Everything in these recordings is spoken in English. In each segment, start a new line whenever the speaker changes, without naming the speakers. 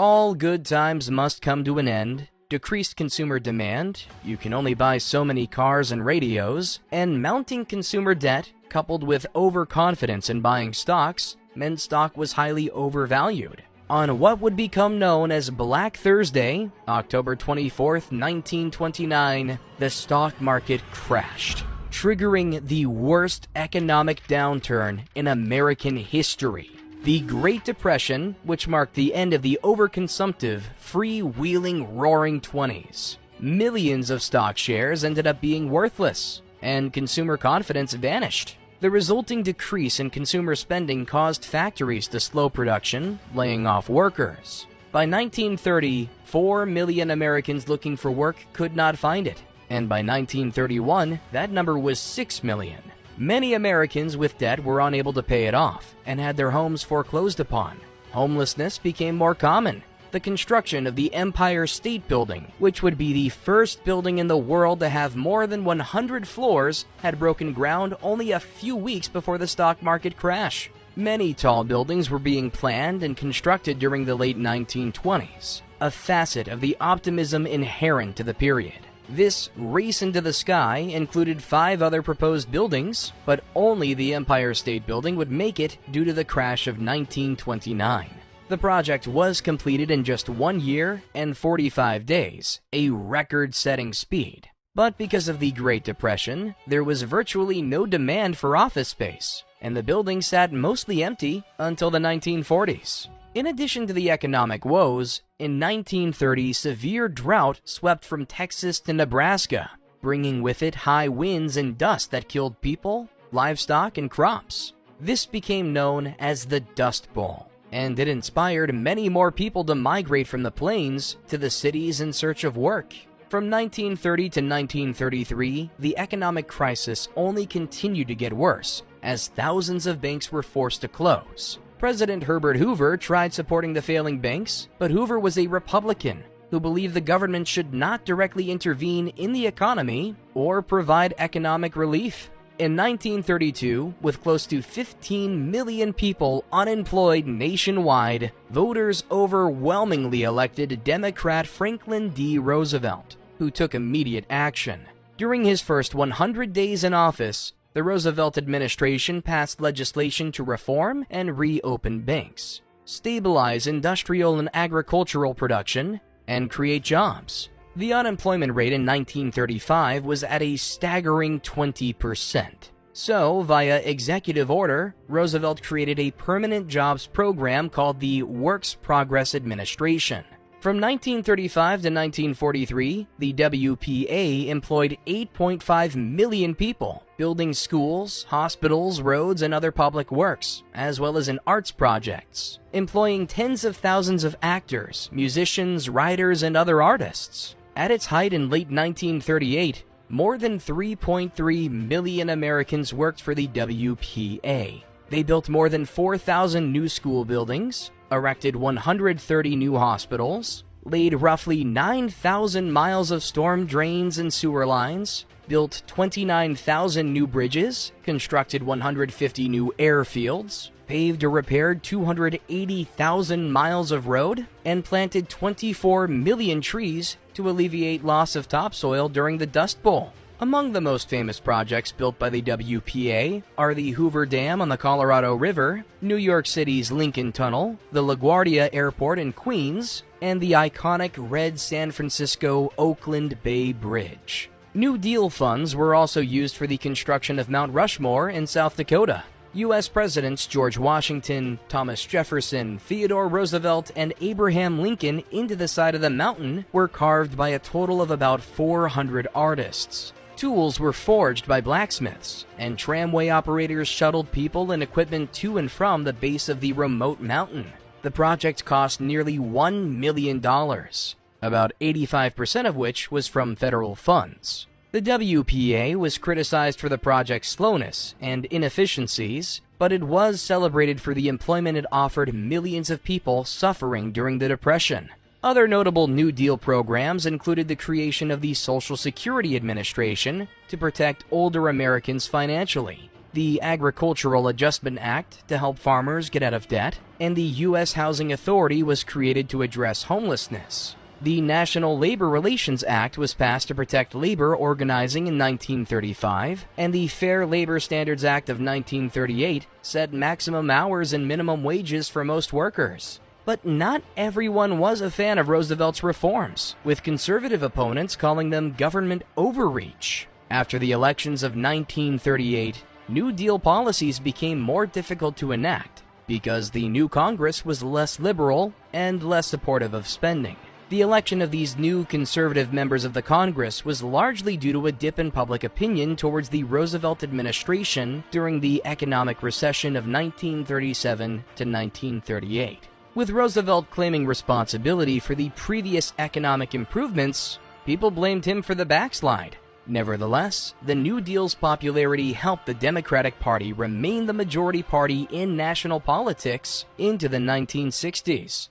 All good times must come to an end. Decreased consumer demand, you can only buy so many cars and radios, and mounting consumer debt, coupled with overconfidence in buying stocks, meant stock was highly overvalued. On what would become known as Black Thursday, October 24th, 1929, the stock market crashed, triggering the worst economic downturn in American history. The Great Depression, which marked the end of the overconsumptive, free-wheeling roaring 20s. Millions of stock shares ended up being worthless, and consumer confidence vanished. The resulting decrease in consumer spending caused factories to slow production, laying off workers. By 1930, 4 million Americans looking for work could not find it, and by 1931, that number was 6 million. Many Americans with debt were unable to pay it off and had their homes foreclosed upon. Homelessness became more common. The construction of the Empire State Building, which would be the first building in the world to have more than 100 floors, had broken ground only a few weeks before the stock market crash. Many tall buildings were being planned and constructed during the late 1920s, a facet of the optimism inherent to the period. This race into the sky included 5 other proposed buildings, but only the Empire State Building would make it due to the crash of 1929. The project was completed in just 1 year and 45 days, a record-setting speed. But because of the Great Depression, there was virtually no demand for office space, and the building sat mostly empty until the 1940s. In addition to the economic woes, in 1930 severe drought swept from Texas to Nebraska, bringing with it high winds and dust that killed people, livestock, and crops. This became known as the Dust Bowl, and it inspired many more people to migrate from the plains to the cities in search of work. From 1930 to 1933, the economic crisis only continued to get worse, as thousands of banks were forced to close. President Herbert Hoover tried supporting the failing banks, but Hoover was a Republican who believed the government should not directly intervene in the economy or provide economic relief. In 1932, with close to 15 million people unemployed nationwide, voters overwhelmingly elected Democrat Franklin D. Roosevelt, who took immediate action. During his first 100 days in office, the Roosevelt administration passed legislation to reform and reopen banks, stabilize industrial and agricultural production, and create jobs. The unemployment rate in 1935 was at a staggering 20%. So, via executive order, Roosevelt created a permanent jobs program called the Works Progress Administration. From 1935 to 1943, the WPA employed 8.5 million people, building schools, hospitals, roads, and other public works, as well as in arts projects, employing tens of thousands of actors, musicians, writers, and other artists. At its height in late 1938, more than 3.3 million Americans worked for the WPA. They built more than 4,000 new school buildings, erected 130 new hospitals, laid roughly 9,000 miles of storm drains and sewer lines, built 29,000 new bridges, constructed 150 new airfields, paved or repaired 280,000 miles of road, and planted 24 million trees to alleviate loss of topsoil during the Dust Bowl. Among the most famous projects built by the WPA are the Hoover Dam on the Colorado River, New York City's Lincoln Tunnel, the LaGuardia Airport in Queens, and the iconic red San Francisco-Oakland Bay Bridge. New Deal funds were also used for the construction of Mount Rushmore in South Dakota. U.S. Presidents George Washington, Thomas Jefferson, Theodore Roosevelt, and Abraham Lincoln into the side of the mountain were carved by a total of about 400 artists. Tools were forged by blacksmiths, and tramway operators shuttled people and equipment to and from the base of the remote mountain. The project cost nearly $1 million, about 85% of which was from federal funds. The WPA was criticized for the project's slowness and inefficiencies, but it was celebrated for the employment it offered millions of people suffering during the Depression. Other notable New Deal programs included the creation of the Social Security Administration to protect older Americans financially, the Agricultural Adjustment Act to help farmers get out of debt, and the U.S. Housing Authority was created to address homelessness. The National Labor Relations Act was passed to protect labor organizing in 1935, and the Fair Labor Standards Act of 1938 set maximum hours and minimum wages for most workers. But not everyone was a fan of Roosevelt's reforms, with conservative opponents calling them government overreach. After the elections of 1938, New Deal policies became more difficult to enact because the new Congress was less liberal and less supportive of spending. The election of these new conservative members of the Congress was largely due to a dip in public opinion towards the Roosevelt administration during the economic recession of 1937 to 1938. With Roosevelt claiming responsibility for the previous economic improvements, people blamed him for the backslide. Nevertheless, the New Deal's popularity helped the Democratic Party remain the majority party in national politics into the 1960s.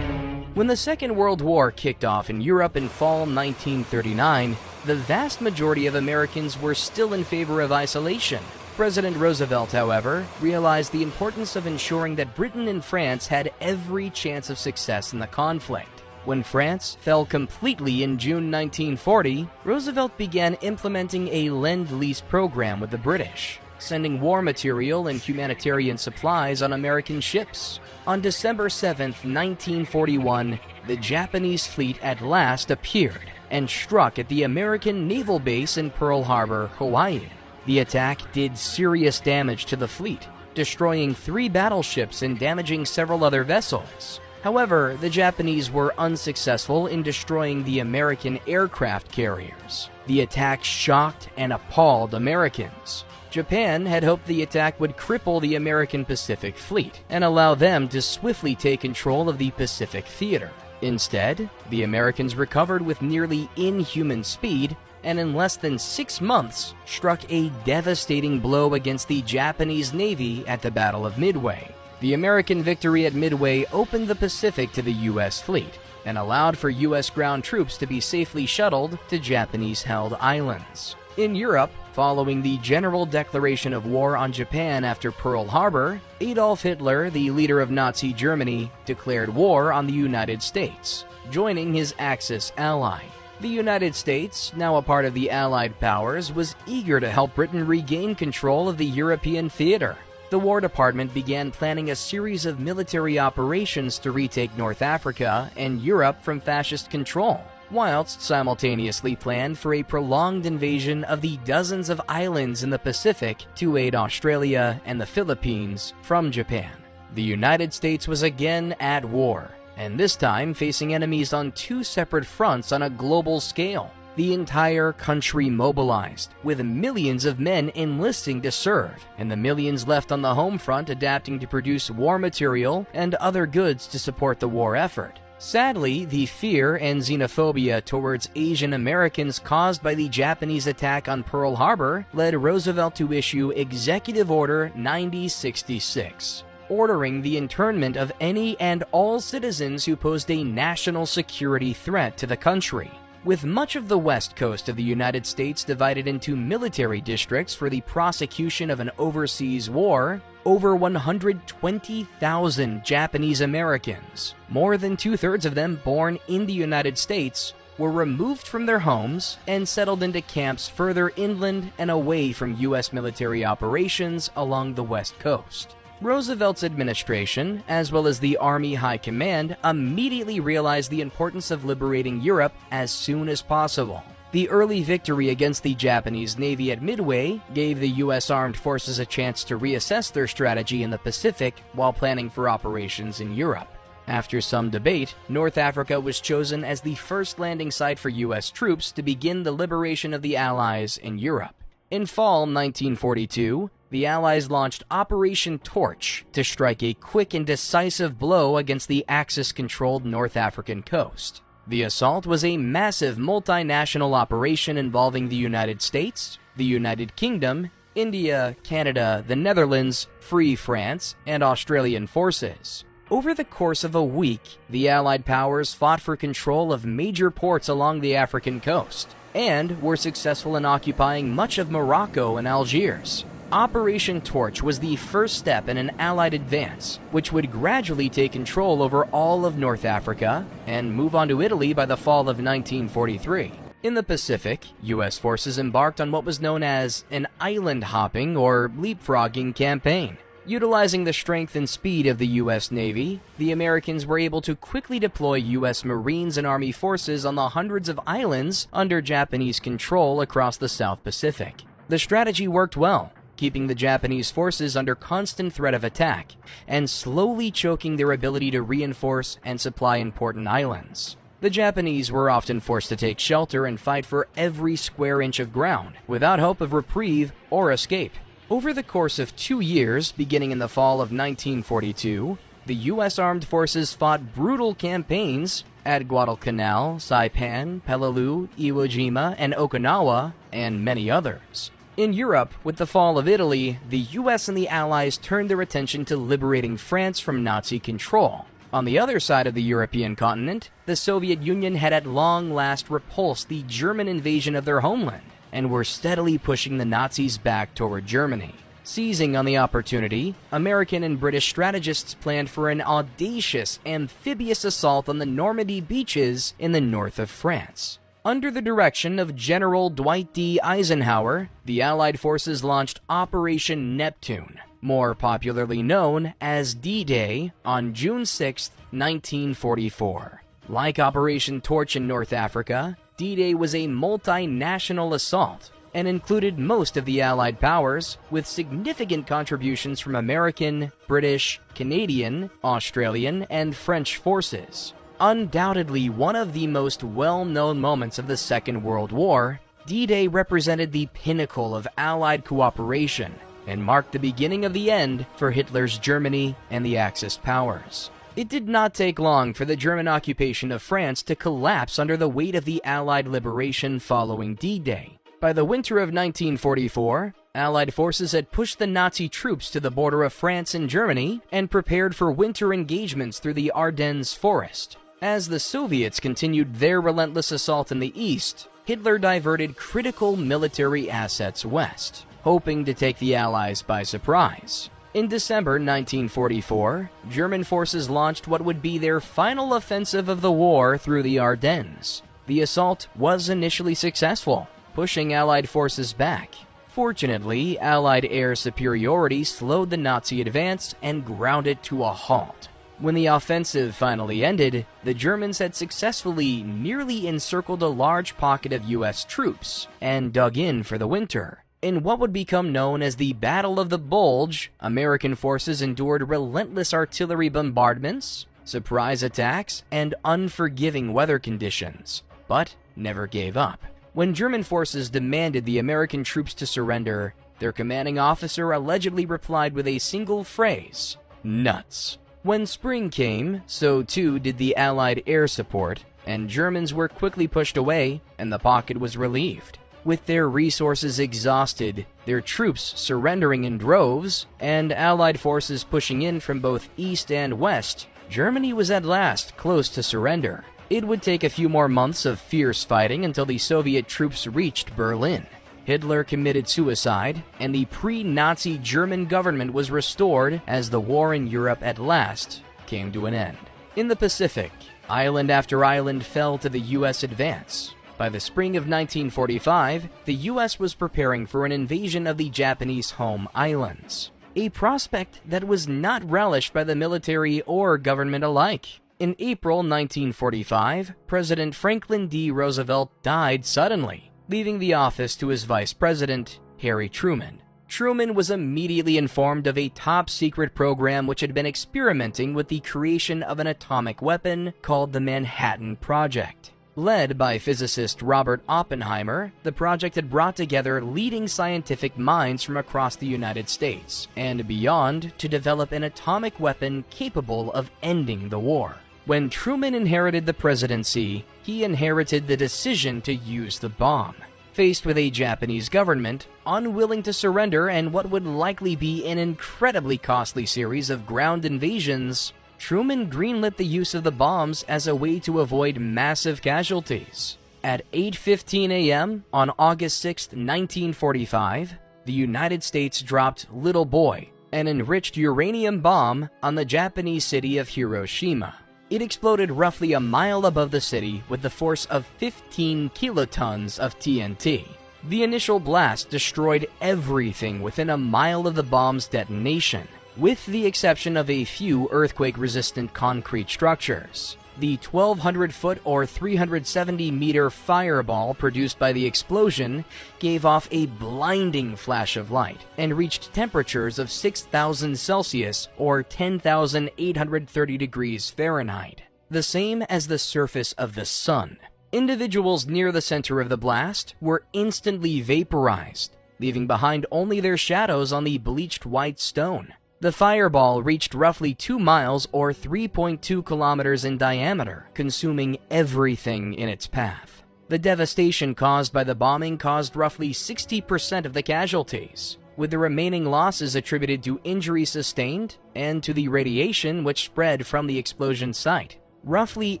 When the Second World War kicked off in Europe in fall 1939, the vast majority of Americans were still in favor of isolation. President Roosevelt, however, realized the importance of ensuring that Britain and France had every chance of success in the conflict. When France fell completely in June 1940, Roosevelt began implementing a Lend-Lease program with the British, sending war material and humanitarian supplies on American ships. On December 7, 1941, the Japanese fleet at last appeared and struck at the American naval base in Pearl Harbor, Hawaii. The attack did serious damage to the fleet, destroying 3 battleships and damaging several other vessels. However, the Japanese were unsuccessful in destroying the American aircraft carriers. The attack shocked and appalled Americans. Japan had hoped the attack would cripple the American Pacific Fleet and allow them to swiftly take control of the Pacific theater. Instead, the Americans recovered with nearly inhuman speed and in less than 6 months struck a devastating blow against the Japanese Navy at the Battle of Midway. The American victory at Midway opened the Pacific to the U.S. fleet and allowed for U.S. ground troops to be safely shuttled to Japanese-held islands. In Europe, following the general declaration of war on Japan after Pearl Harbor, Adolf Hitler, the leader of Nazi Germany, declared war on the United States, joining his Axis ally. The United States, now a part of the Allied powers, was eager to help Britain regain control of the European theater. The War Department began planning a series of military operations to retake North Africa and Europe from fascist control, whilst simultaneously planned for a prolonged invasion of the dozens of islands in the Pacific to aid Australia and the Philippines from Japan. The United States was again at war, and this time facing enemies on 2 separate fronts on a global scale. The entire country mobilized, with millions of men enlisting to serve, and the millions left on the home front adapting to produce war material and other goods to support the war effort. Sadly, the fear and xenophobia towards Asian Americans caused by the Japanese attack on Pearl Harbor led Roosevelt to issue Executive Order 9066. Ordering the internment of any and all citizens who posed a national security threat to the country. With much of the west coast of the United States divided into military districts for the prosecution of an overseas war, over 120,000 Japanese Americans, more than 2/3 of them born in the United States, were removed from their homes and settled into camps further inland and away from U.S. military operations along the west coast. Roosevelt's administration, as well as the Army High Command, immediately realized the importance of liberating Europe as soon as possible. The early victory against the Japanese Navy at Midway gave the U.S. Armed Forces a chance to reassess their strategy in the Pacific while planning for operations in Europe. After some debate, North Africa was chosen as the first landing site for U.S. troops to begin the liberation of the Allies in Europe. In fall 1942, the Allies launched Operation Torch to strike a quick and decisive blow against the Axis-controlled North African coast. The assault was a massive multinational operation involving the United States, the United Kingdom, India, Canada, the Netherlands, Free France, and Australian forces. Over the course of a week, the Allied powers fought for control of major ports along the African coast, and were successful in occupying much of Morocco and Algiers. Operation Torch was the first step in an Allied advance, which would gradually take control over all of North Africa and move on to Italy by the fall of 1943. In the Pacific, U.S. forces embarked on what was known as an island hopping or leapfrogging campaign. Utilizing the strength and speed of the U.S. Navy, the Americans were able to quickly deploy U.S. Marines and Army forces on the hundreds of islands under Japanese control across the South Pacific. The strategy worked well, keeping the Japanese forces under constant threat of attack and slowly choking their ability to reinforce and supply important islands. The Japanese were often forced to take shelter and fight for every square inch of ground, without hope of reprieve or escape. Over the course of 2 years, beginning in the fall of 1942, the U.S. Armed Forces fought brutal campaigns at Guadalcanal, Saipan, Peleliu, Iwo Jima, and Okinawa, and many others. In Europe, with the fall of Italy, the U.S. and the Allies turned their attention to liberating France from Nazi control. On the other side of the European continent, the Soviet Union had at long last repulsed the German invasion of their homeland, and were steadily pushing the Nazis back toward Germany. Seizing on the opportunity, American and British strategists planned for an audacious amphibious assault on the Normandy beaches in the north of France. Under the direction of General Dwight D. Eisenhower, the Allied forces launched Operation Neptune, more popularly known as D-Day, on June 6, 1944. Like Operation Torch in North Africa, D-Day was a multinational assault and included most of the Allied powers, with significant contributions from American, British, Canadian, Australian, and French forces. Undoubtedly one of the most well-known moments of the Second World War, D-Day represented the pinnacle of Allied cooperation and marked the beginning of the end for Hitler's Germany and the Axis powers. It did not take long for the German occupation of France to collapse under the weight of the Allied liberation following D-Day. By the winter of 1944, Allied forces had pushed the Nazi troops to the border of France and Germany and prepared for winter engagements through the Ardennes forest. As the Soviets continued their relentless assault in the east, Hitler diverted critical military assets west, hoping to take the Allies by surprise. In December 1944, German forces launched what would be their final offensive of the war through the Ardennes. The assault was initially successful, pushing Allied forces back. Fortunately, Allied air superiority slowed the Nazi advance and ground it to a halt. When the offensive finally ended, the Germans had successfully nearly encircled a large pocket of U.S. troops and dug in for the winter. In what would become known as the Battle of the Bulge, American forces endured relentless artillery bombardments, surprise attacks, and unforgiving weather conditions, but never gave up. When German forces demanded the American troops to surrender, their commanding officer allegedly replied with a single phrase: "Nuts." When spring came, so too did the Allied air support, and Germans were quickly pushed away, and the pocket was relieved. With their resources exhausted, their troops surrendering in droves, and Allied forces pushing in from both east and west, Germany was at last close to surrender. It would take a few more months of fierce fighting until the Soviet troops reached Berlin. Hitler committed suicide, and the pre-Nazi German government was restored as the war in Europe at last came to an end. In the Pacific, island after island fell to the U.S. advance. By the spring of 1945, the U.S. was preparing for an invasion of the Japanese home islands, a prospect that was not relished by the military or government alike. In April 1945, President Franklin D. Roosevelt died suddenly, leaving the office to his vice president, Harry Truman. Truman was immediately informed of a top-secret program which had been experimenting with the creation of an atomic weapon called the Manhattan Project. Led by physicist Robert Oppenheimer, the project had brought together leading scientific minds from across the United States and beyond to develop an atomic weapon capable of ending the war. When Truman inherited the presidency, he inherited the decision to use the bomb. Faced with a Japanese government unwilling to surrender and what would likely be an incredibly costly series of ground invasions, Truman greenlit the use of the bombs as a way to avoid massive casualties. At 8:15 a.m. on August 6, 1945, the United States dropped Little Boy, an enriched uranium bomb, on the Japanese city of Hiroshima. It exploded roughly a mile above the city with the force of 15 kilotons of TNT. The initial blast destroyed everything within a mile of the bomb's detonation, with the exception of a few earthquake-resistant concrete structures. The 1,200-foot or 370-meter fireball produced by the explosion gave off a blinding flash of light and reached temperatures of 6,000 Celsius or 10,830 degrees Fahrenheit, the same as the surface of the sun. Individuals near the center of the blast were instantly vaporized, leaving behind only their shadows on the bleached white stone. The fireball reached roughly 2 miles or 3.2 kilometers in diameter, consuming everything in its path. The devastation caused by the bombing caused roughly 60% of the casualties, with the remaining losses attributed to injuries sustained and to the radiation which spread from the explosion site. Roughly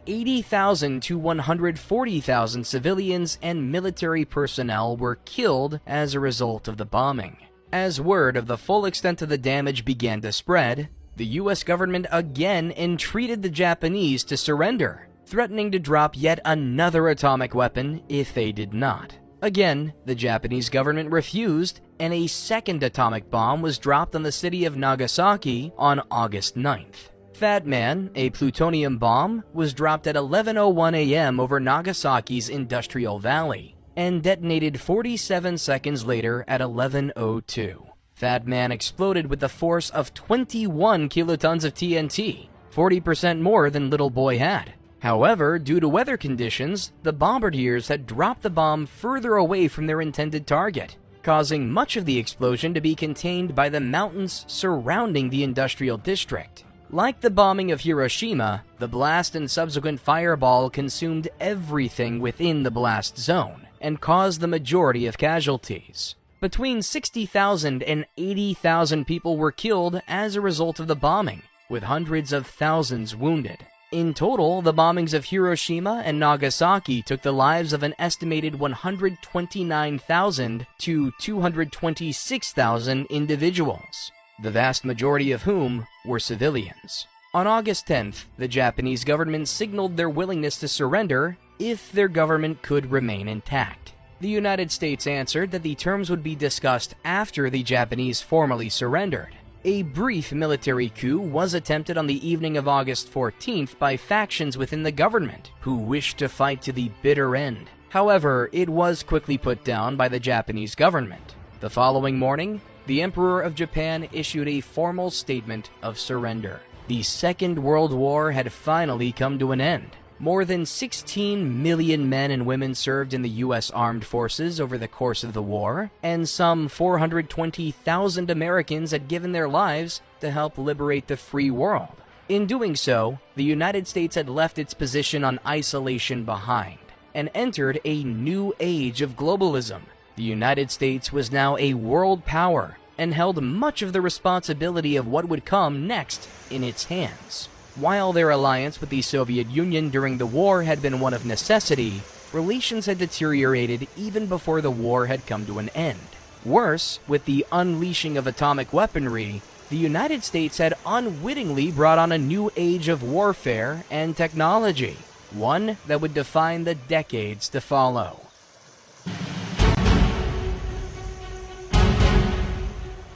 80,000 to 140,000 civilians and military personnel were killed as a result of the bombing. As word of the full extent of the damage began to spread, the US government again entreated the Japanese to surrender, threatening to drop yet another atomic weapon if they did not. Again, the Japanese government refused, and a second atomic bomb was dropped on the city of Nagasaki on August 9th. Fat Man, a plutonium bomb, was dropped at 11:01 a.m. over Nagasaki's Industrial Valley and detonated 47 seconds later at 11:02. Fat Man exploded with the force of 21 kilotons of TNT, 40% more than Little Boy had. However, due to weather conditions, the bombardiers had dropped the bomb further away from their intended target, causing much of the explosion to be contained by the mountains surrounding the industrial district. Like the bombing of Hiroshima, the blast and subsequent fireball consumed everything within the blast zone and caused the majority of casualties. Between 60,000 and 80,000 people were killed as a result of the bombing, with hundreds of thousands wounded. In total, the bombings of Hiroshima and Nagasaki took the lives of an estimated 129,000 to 226,000 individuals, the vast majority of whom were civilians. On August 10th, the Japanese government signaled their willingness to surrender if their government could remain intact. The United States answered that the terms would be discussed after the Japanese formally surrendered. A brief military coup was attempted on the evening of August 14th by factions within the government who wished to fight to the bitter end. However, it was quickly put down by the Japanese government. The following morning, the Emperor of Japan issued a formal statement of surrender. The Second World War had finally come to an end. More than 16 million men and women served in the U.S. Armed Forces over the course of the war, and some 420,000 Americans had given their lives to help liberate the free world. In doing so, the United States had left its position on isolation behind and entered a new age of globalism. The United States was now a world power and held much of the responsibility of what would come next in its hands. While their alliance with the Soviet Union during the war had been one of necessity, relations had deteriorated even before the war had come to an end. Worse, with the unleashing of atomic weaponry, the United States had unwittingly brought on a new age of warfare and technology, one that would define the decades to follow.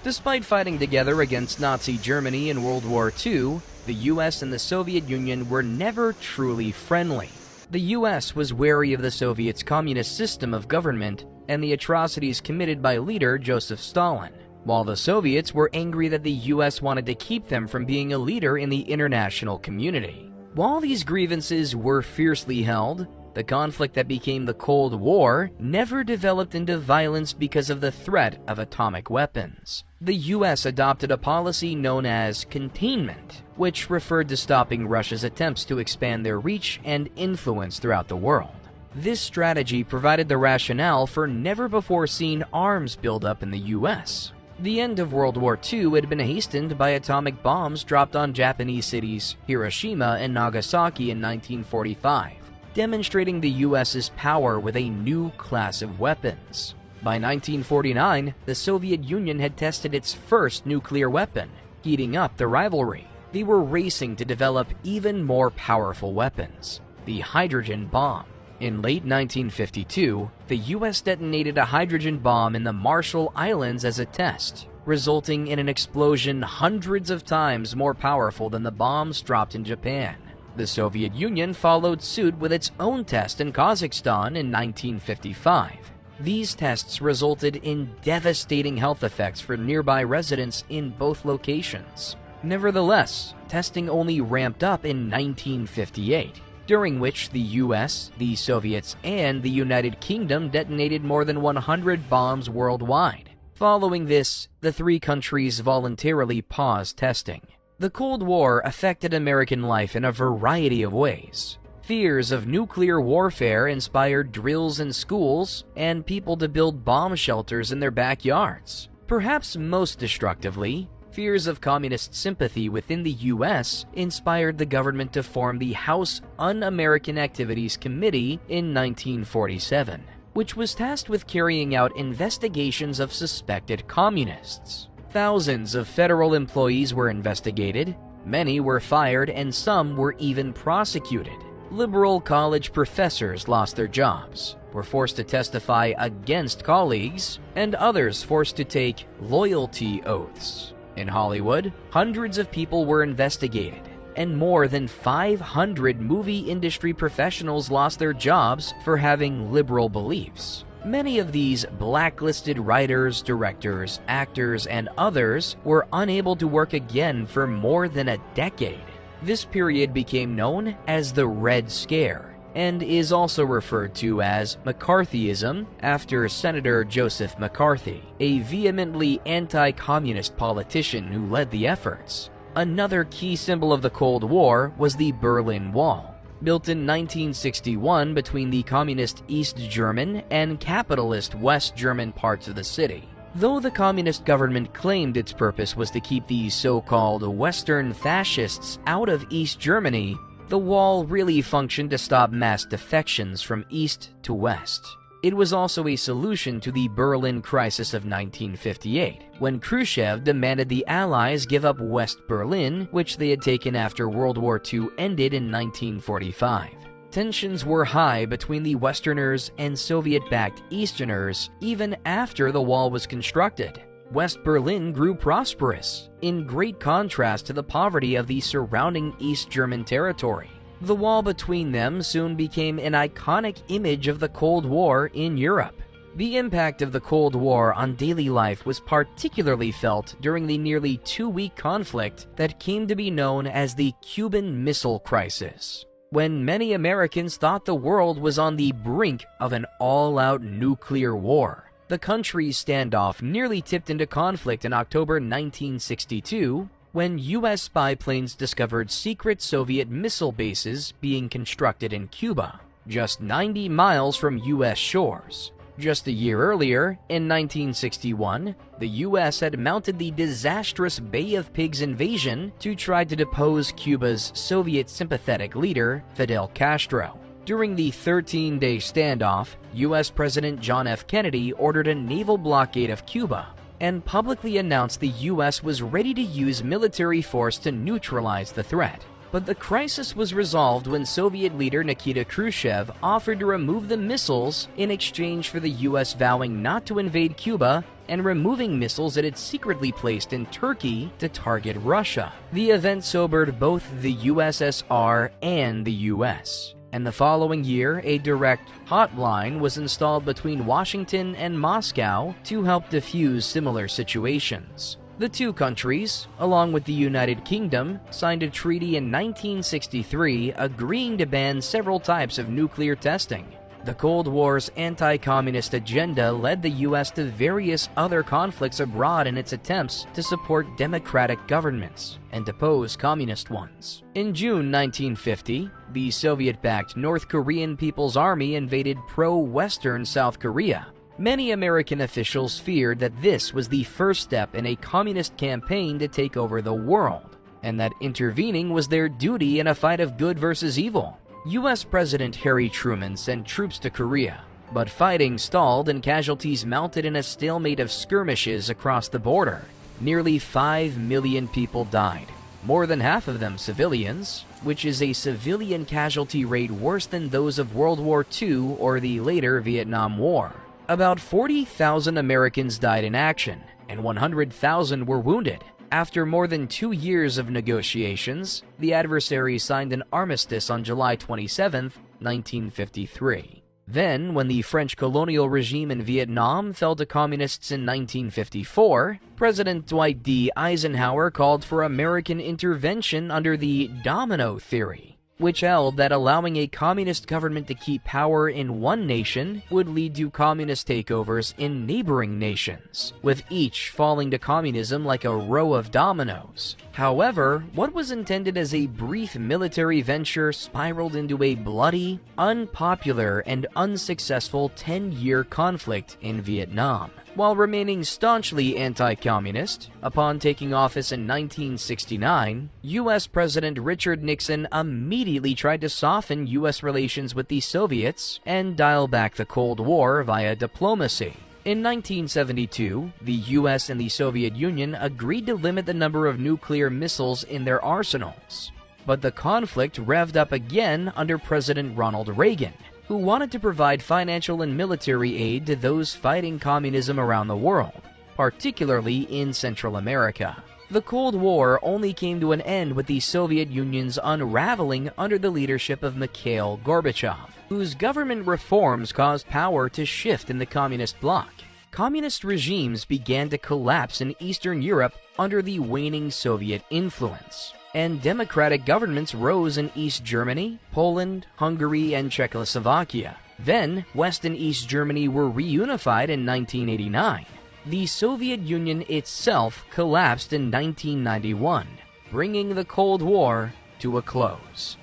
Despite fighting together against Nazi Germany in World War II, the US and the Soviet Union were never truly friendly. The US was wary of the Soviets' communist system of government and the atrocities committed by leader Joseph Stalin, while the Soviets were angry that the US wanted to keep them from being a leader in the international community. While these grievances were fiercely held, the conflict that became the Cold War never developed into violence because of the threat of atomic weapons. The US adopted a policy known as containment, which referred to stopping Russia's attempts to expand their reach and influence throughout the world. This strategy provided the rationale for never-before-seen arms buildup in the US. The end of World War II had been hastened by atomic bombs dropped on Japanese cities Hiroshima and Nagasaki in 1945. demonstrating the US's power with a new class of weapons. By 1949, the Soviet Union had tested its first nuclear weapon, heating up the rivalry. They were racing to develop even more powerful weapons, the hydrogen bomb. In late 1952, the US detonated a hydrogen bomb in the Marshall Islands as a test, resulting in an explosion hundreds of times more powerful than the bombs dropped in Japan. The Soviet Union followed suit with its own test in Kazakhstan in 1955. These tests resulted in devastating health effects for nearby residents in both locations. Nevertheless, testing only ramped up in 1958, during which the US, the Soviets, and the United Kingdom detonated more than 100 bombs worldwide. Following this, the three countries voluntarily paused testing. The Cold War affected American life in a variety of ways. Fears of nuclear warfare inspired drills in schools and people to build bomb shelters in their backyards. Perhaps most destructively, fears of communist sympathy within the US inspired the government to form the House Un-American Activities Committee in 1947, which was tasked with carrying out investigations of suspected communists. Thousands of federal employees were investigated, many were fired, and some were even prosecuted. Liberal college professors lost their jobs, were forced to testify against colleagues, and others forced to take loyalty oaths. In Hollywood, hundreds of people were investigated, and more than 500 movie industry professionals lost their jobs for having liberal beliefs. Many of these blacklisted writers, directors, actors, and others were unable to work again for more than a decade. This period became known as the Red Scare, and is also referred to as McCarthyism after Senator Joseph McCarthy, a vehemently anti-communist politician who led the efforts. Another key symbol of the Cold War was the Berlin Wall, built in 1961 between the communist East German and capitalist West German parts of the city. Though the communist government claimed its purpose was to keep these so-called Western fascists out of East Germany, the wall really functioned to stop mass defections from east to west. It was also a solution to the Berlin crisis of 1958, when Khrushchev demanded the Allies give up West Berlin, which they had taken after World War II ended in 1945. Tensions were high between the Westerners and Soviet-backed Easterners even after the wall was constructed. West Berlin grew prosperous, in great contrast to the poverty of the surrounding East German territory. The wall between them soon became an iconic image of the Cold War in Europe. The impact of the Cold War on daily life was particularly felt during the nearly 2-week conflict that came to be known as the Cuban Missile Crisis, when many Americans thought the world was on the brink of an all-out nuclear war. The country's standoff nearly tipped into conflict in October 1962, when U.S. spy planes discovered secret Soviet missile bases being constructed in Cuba, just 90 miles from U.S. shores. Just a year earlier, in 1961, the U.S. had mounted the disastrous Bay of Pigs invasion to try to depose Cuba's Soviet-sympathetic leader, Fidel Castro. During the 13-day standoff, U.S. President John F. Kennedy ordered a naval blockade of Cuba and publicly announced the U.S. was ready to use military force to neutralize the threat. But the crisis was resolved when Soviet leader Nikita Khrushchev offered to remove the missiles in exchange for the U.S. vowing not to invade Cuba and removing missiles it had secretly placed in Turkey to target Russia. The event sobered both the USSR and the U.S., and the following year, a direct hotline was installed between Washington and Moscow to help defuse similar situations. The two countries, along with the United Kingdom, signed a treaty in 1963 agreeing to ban several types of nuclear testing. The Cold War's anti-communist agenda led the U.S. to various other conflicts abroad in its attempts to support democratic governments and depose communist ones. In June 1950, the Soviet-backed North Korean People's Army invaded pro-Western South Korea. Many American officials feared that this was the first step in a communist campaign to take over the world, and that intervening was their duty in a fight of good versus evil. U.S. President Harry Truman sent troops to Korea, but fighting stalled and casualties mounted in a stalemate of skirmishes across the border. Nearly 5 million people died, more than half of them civilians, which is a civilian casualty rate worse than those of World War II or the later Vietnam War. About 40,000 Americans died in action, and 100,000 were wounded. After more than 2 years of negotiations, the adversaries signed an armistice on July 27, 1953. Then, when the French colonial regime in Vietnam fell to communists in 1954, President Dwight D. Eisenhower called for American intervention under the domino theory, which held that allowing a communist government to keep power in one nation would lead to communist takeovers in neighboring nations, with each falling to communism like a row of dominoes. However, what was intended as a brief military venture spiraled into a bloody, unpopular, and unsuccessful 10-year conflict in Vietnam. While remaining staunchly anti-communist, upon taking office in 1969, U.S. President Richard Nixon immediately tried to soften U.S. relations with the Soviets and dial back the Cold War via diplomacy. In 1972, the U.S. and the Soviet Union agreed to limit the number of nuclear missiles in their arsenals. But the conflict revved up again under President Ronald Reagan, who wanted to provide financial and military aid to those fighting communism around the world, particularly in Central America. The Cold War only came to an end with the Soviet Union's unraveling under the leadership of Mikhail Gorbachev, whose government reforms caused power to shift in the communist bloc. Communist regimes began to collapse in Eastern Europe under the waning Soviet influence, and democratic governments rose in East Germany, Poland, Hungary, and Czechoslovakia. Then, West and East Germany were reunified in 1989. The Soviet Union itself collapsed in 1991, bringing the Cold War to a close.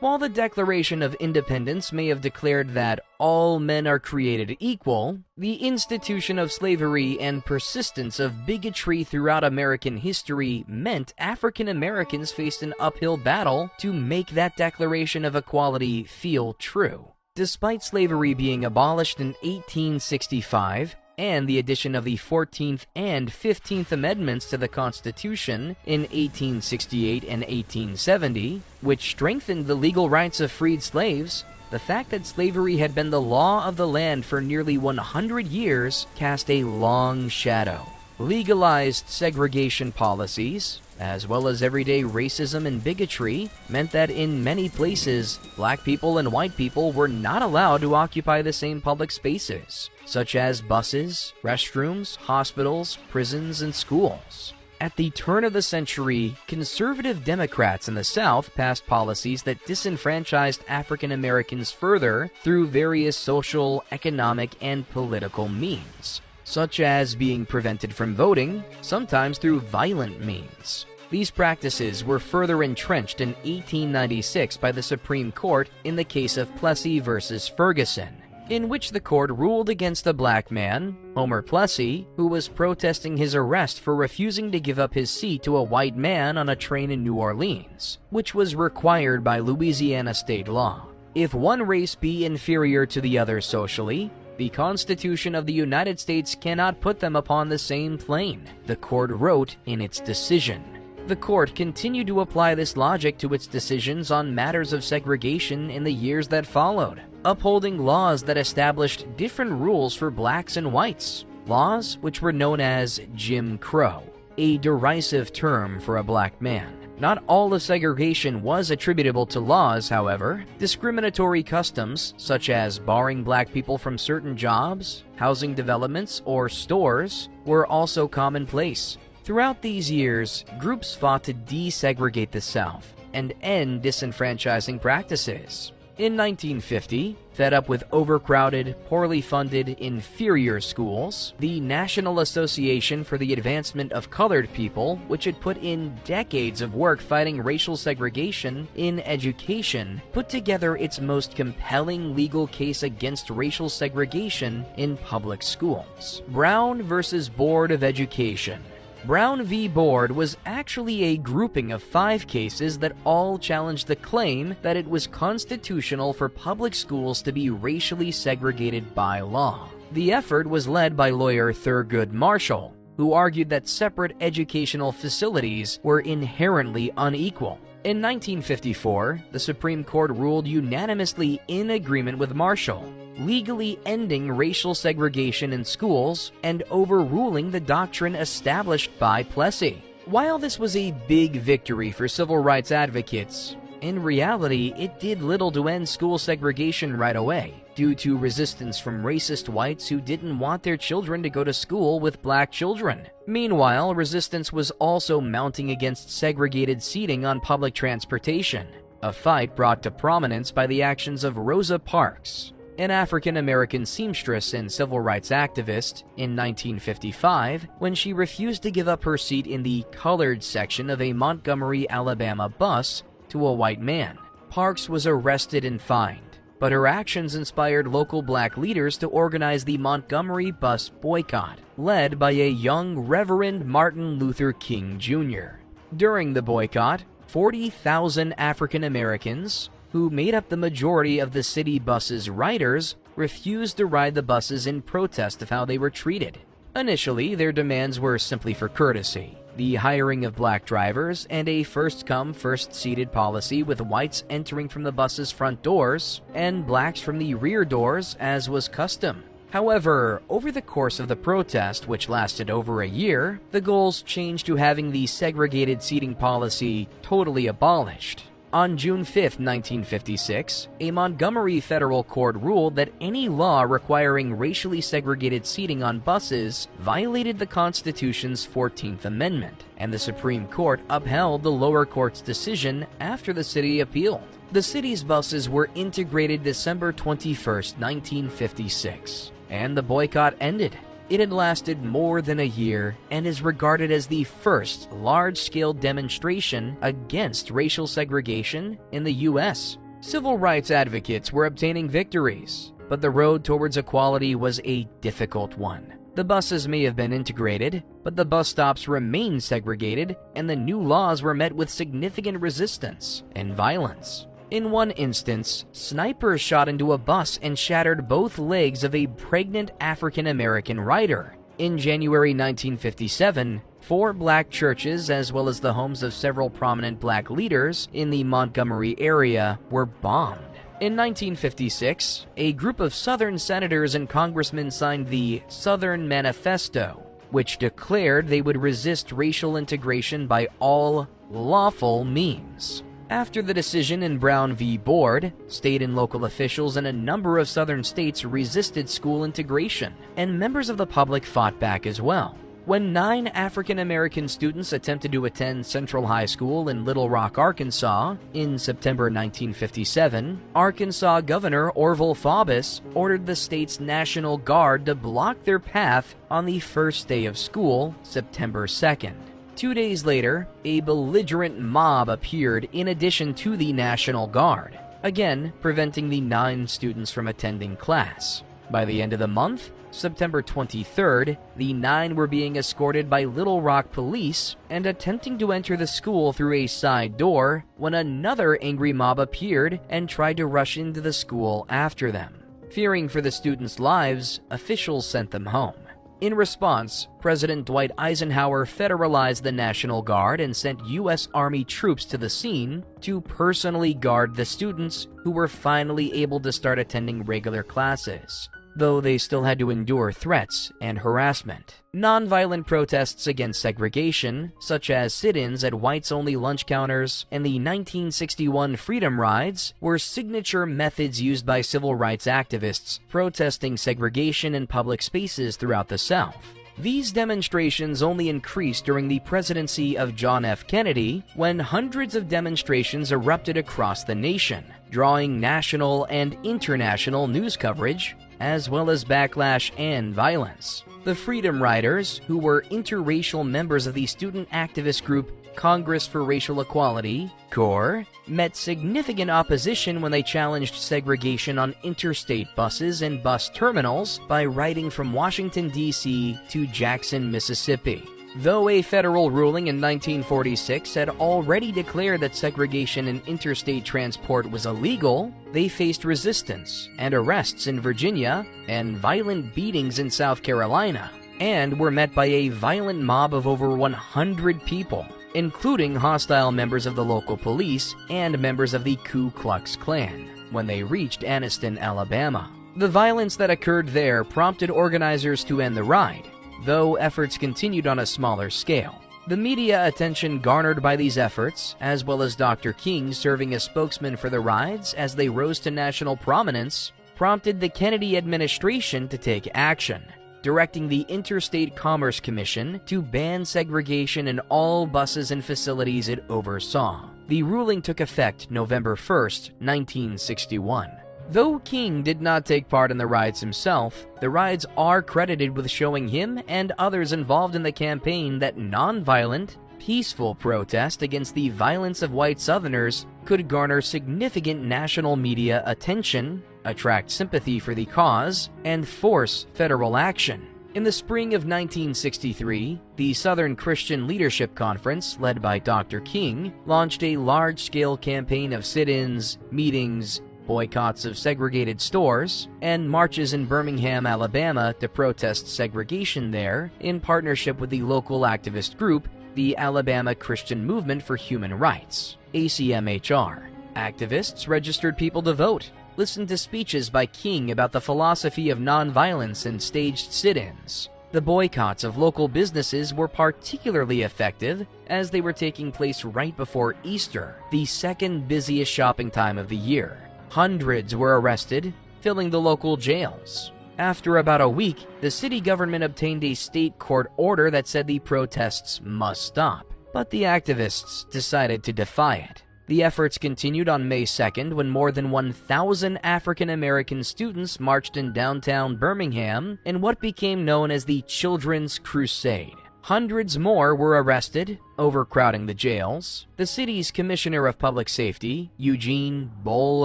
While the Declaration of Independence may have declared that all men are created equal, the institution of slavery and persistence of bigotry throughout American history meant African Americans faced an uphill battle to make that Declaration of Equality feel true. Despite slavery being abolished in 1865, and the addition of the 14th and 15th Amendments to the Constitution in 1868 and 1870, which strengthened the legal rights of freed slaves, the fact that slavery had been the law of the land for nearly 100 years cast a long shadow. Legalized segregation policies, as well as everyday racism and bigotry, meant that in many places, black people and white people were not allowed to occupy the same public spaces, such as buses, restrooms, hospitals, prisons, and schools. At the turn of the century, conservative Democrats in the South passed policies that disenfranchised African Americans further through various social, economic, and political means, such as being prevented from voting, sometimes through violent means. These practices were further entrenched in 1896 by the Supreme Court in the case of Plessy versus Ferguson, in which the court ruled against a black man, Homer Plessy, who was protesting his arrest for refusing to give up his seat to a white man on a train in New Orleans, which was required by Louisiana state law. If one race be inferior to the other socially, the Constitution of the United States cannot put them upon the same plane, the court wrote in its decision. The court continued to apply this logic to its decisions on matters of segregation in the years that followed, upholding laws that established different rules for blacks and whites, laws which were known as Jim Crow, a derisive term for a black man. Not all of segregation was attributable to laws, however. Discriminatory customs, such as barring black people from certain jobs, housing developments, or stores, were also commonplace. Throughout these years, groups fought to desegregate the South and end disenfranchising practices. In 1950, fed up with overcrowded, poorly funded, inferior schools, the National Association for the Advancement of Colored People, which had put in decades of work fighting racial segregation in education, put together its most compelling legal case against racial segregation in public schools. Brown versus Board of Education. Brown v. Board was actually a grouping of 5 cases that all challenged the claim that it was constitutional for public schools to be racially segregated by law. The effort was led by lawyer Thurgood Marshall, who argued that separate educational facilities were inherently unequal. In 1954, the Supreme Court ruled unanimously in agreement with Marshall, legally ending racial segregation in schools and overruling the doctrine established by Plessy. While this was a big victory for civil rights advocates, in reality, it did little to end school segregation right away, due to resistance from racist whites who didn't want their children to go to school with black children. Meanwhile, resistance was also mounting against segregated seating on public transportation, a fight brought to prominence by the actions of Rosa Parks, an African-American seamstress and civil rights activist, in 1955 when she refused to give up her seat in the colored section of a Montgomery, Alabama bus to a white man. Parks was arrested and fined, but her actions inspired local black leaders to organize the Montgomery bus boycott, led by a young Reverend Martin Luther King Jr. During the boycott, 40,000 African Americans, who made up the majority of the city bus's riders, refused to ride the buses in protest of how they were treated. Initially, their demands were simply for courtesy, the hiring of black drivers, and a first-come, first-seated policy with whites entering from the bus's front doors and blacks from the rear doors, as was custom. However, over the course of the protest, which lasted over a year, the goals changed to having the segregated seating policy totally abolished. On June 5, 1956, a Montgomery federal court ruled that any law requiring racially segregated seating on buses violated the Constitution's 14th Amendment, and the Supreme Court upheld the lower court's decision after the city appealed. The city's buses were integrated December 21, 1956, and the boycott ended. It had lasted more than a year and is regarded as the first large-scale demonstration against racial segregation in the U.S. Civil rights advocates were obtaining victories, but the road towards equality was a difficult one. The buses may have been integrated, but the bus stops remained segregated, and the new laws were met with significant resistance and violence. In one instance, snipers shot into a bus and shattered both legs of a pregnant African-American rider. In January 1957, 4 black churches, as well as the homes of several prominent black leaders in the Montgomery area, were bombed. In 1956, a group of Southern senators and congressmen signed the Southern Manifesto, which declared they would resist racial integration by all lawful means. After the decision in Brown v. Board, state and local officials in a number of southern states resisted school integration, and members of the public fought back as well. When 9 African-American students attempted to attend Central High School in Little Rock, Arkansas, in September 1957, Arkansas Governor Orville Faubus ordered the state's National Guard to block their path on the first day of school, September 2nd. 2 days later, a belligerent mob appeared in addition to the National Guard, again preventing the 9 students from attending class. By the end of the month, September 23rd, the 9 were being escorted by Little Rock police and attempting to enter the school through a side door when another angry mob appeared and tried to rush into the school after them. Fearing for the students' lives, officials sent them home. In response, President Dwight Eisenhower federalized the National Guard and sent U.S. Army troops to the scene to personally guard the students who were finally able to start attending regular classes, though they still had to endure threats and harassment. Nonviolent protests against segregation, such as sit-ins at whites-only lunch counters and the 1961 Freedom Rides, were signature methods used by civil rights activists protesting segregation in public spaces throughout the South. These demonstrations only increased during the presidency of John F. Kennedy, when hundreds of demonstrations erupted across the nation, drawing national and international news coverage, as well as backlash and violence. The Freedom Riders, who were interracial members of the student activist group Congress for Racial Equality, CORE, met significant opposition when they challenged segregation on interstate buses and bus terminals by riding from Washington, D.C. to Jackson, Mississippi. Though a federal ruling in 1946 had already declared that segregation in interstate transport was illegal, they faced resistance and arrests in Virginia and violent beatings in South Carolina, and were met by a violent mob of over 100 people, including hostile members of the local police and members of the Ku Klux Klan, when they reached Anniston, Alabama. The violence that occurred there prompted organizers to end the ride, though efforts continued on a smaller scale. The media attention garnered by these efforts, as well as Dr. King serving as spokesman for the rides as they rose to national prominence, prompted the Kennedy administration to take action, directing the Interstate Commerce Commission to ban segregation in all buses and facilities it oversaw. The ruling took effect November 1st, 1961. Though King did not take part in the rides himself, the rides are credited with showing him and others involved in the campaign that nonviolent, peaceful protest against the violence of white Southerners could garner significant national media attention, attract sympathy for the cause, and force federal action. In the spring of 1963, the Southern Christian Leadership Conference, led by Dr. King, launched a large-scale campaign of sit-ins, meetings, boycotts of segregated stores, and marches in Birmingham, Alabama to protest segregation there in partnership with the local activist group, the Alabama Christian Movement for Human Rights, ACMHR. Activists registered people to vote, listened to speeches by King about the philosophy of nonviolence, and staged sit-ins. The boycotts of local businesses were particularly effective as they were taking place right before Easter, the second busiest shopping time of the year. Hundreds were arrested, filling the local jails. After about a week, the city government obtained a state court order that said the protests must stop, but the activists decided to defy it. The efforts continued on May 2nd when more than 1,000 African American students marched in downtown Birmingham in what became known as the Children's Crusade. Hundreds more were arrested, overcrowding the jails. The city's Commissioner of Public Safety, Eugene Bull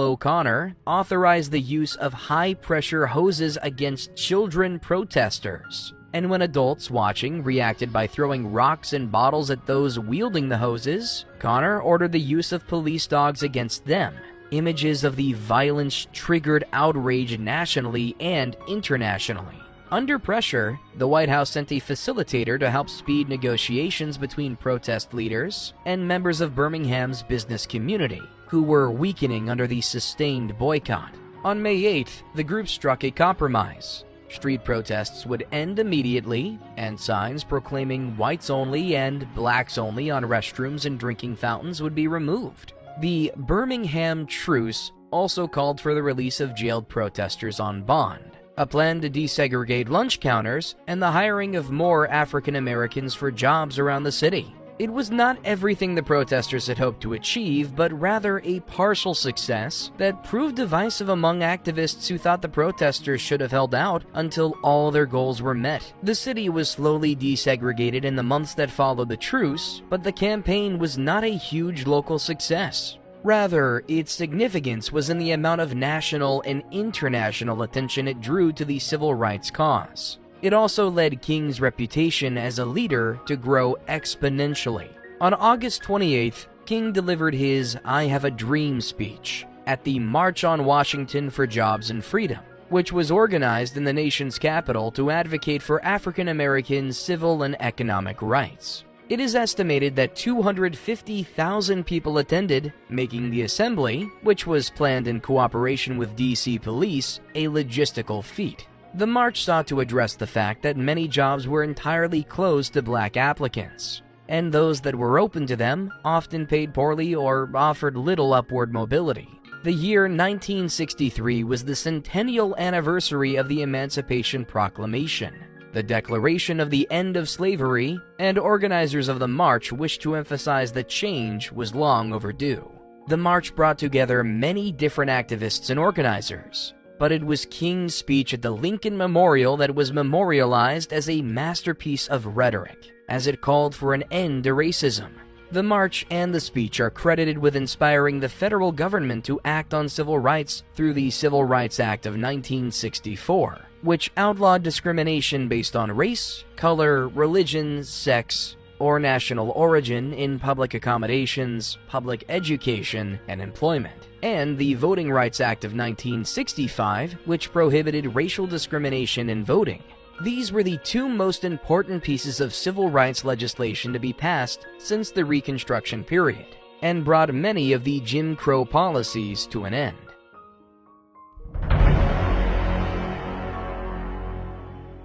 O'Connor, authorized the use of high-pressure hoses against children protesters. And when adults watching reacted by throwing rocks and bottles at those wielding the hoses, Connor ordered the use of police dogs against them. Images of the violence triggered outrage nationally and internationally. Under pressure, the White House sent a facilitator to help speed negotiations between protest leaders and members of Birmingham's business community, who were weakening under the sustained boycott. On May 8th, the group struck a compromise. Street protests would end immediately, and signs proclaiming whites only and blacks only on restrooms and drinking fountains would be removed. The Birmingham Truce also called for the release of jailed protesters on bond, a plan to desegregate lunch counters, and the hiring of more African Americans for jobs around the city. It was not everything the protesters had hoped to achieve, but rather a partial success that proved divisive among activists who thought the protesters should have held out until all their goals were met. The city was slowly desegregated in the months that followed the truce, but the campaign was not a huge local success. Rather, its significance was in the amount of national and international attention it drew to the civil rights cause. It also led King's reputation as a leader to grow exponentially. On August 28th, King delivered his "I Have a Dream" speech at the March on Washington for Jobs and Freedom, which was organized in the nation's capital to advocate for African American civil and economic rights. It is estimated that 250,000 people attended, making the assembly, which was planned in cooperation with DC police, a logistical feat. The march sought to address the fact that many jobs were entirely closed to black applicants, and those that were open to them often paid poorly or offered little upward mobility. The year 1963 was the centennial anniversary of the Emancipation Proclamation, the declaration of the end of slavery, and organizers of the march wished to emphasize that change was long overdue. The march brought together many different activists and organizers, but it was King's speech at the Lincoln Memorial that was memorialized as a masterpiece of rhetoric, as it called for an end to racism. The march and the speech are credited with inspiring the federal government to act on civil rights through the Civil Rights Act of 1964, which outlawed discrimination based on race, color, religion, sex, or national origin in public accommodations, public education, and employment, and the Voting Rights Act of 1965, which prohibited racial discrimination in voting. These were the two most important pieces of civil rights legislation to be passed since the Reconstruction period, and brought many of the Jim Crow policies to an end.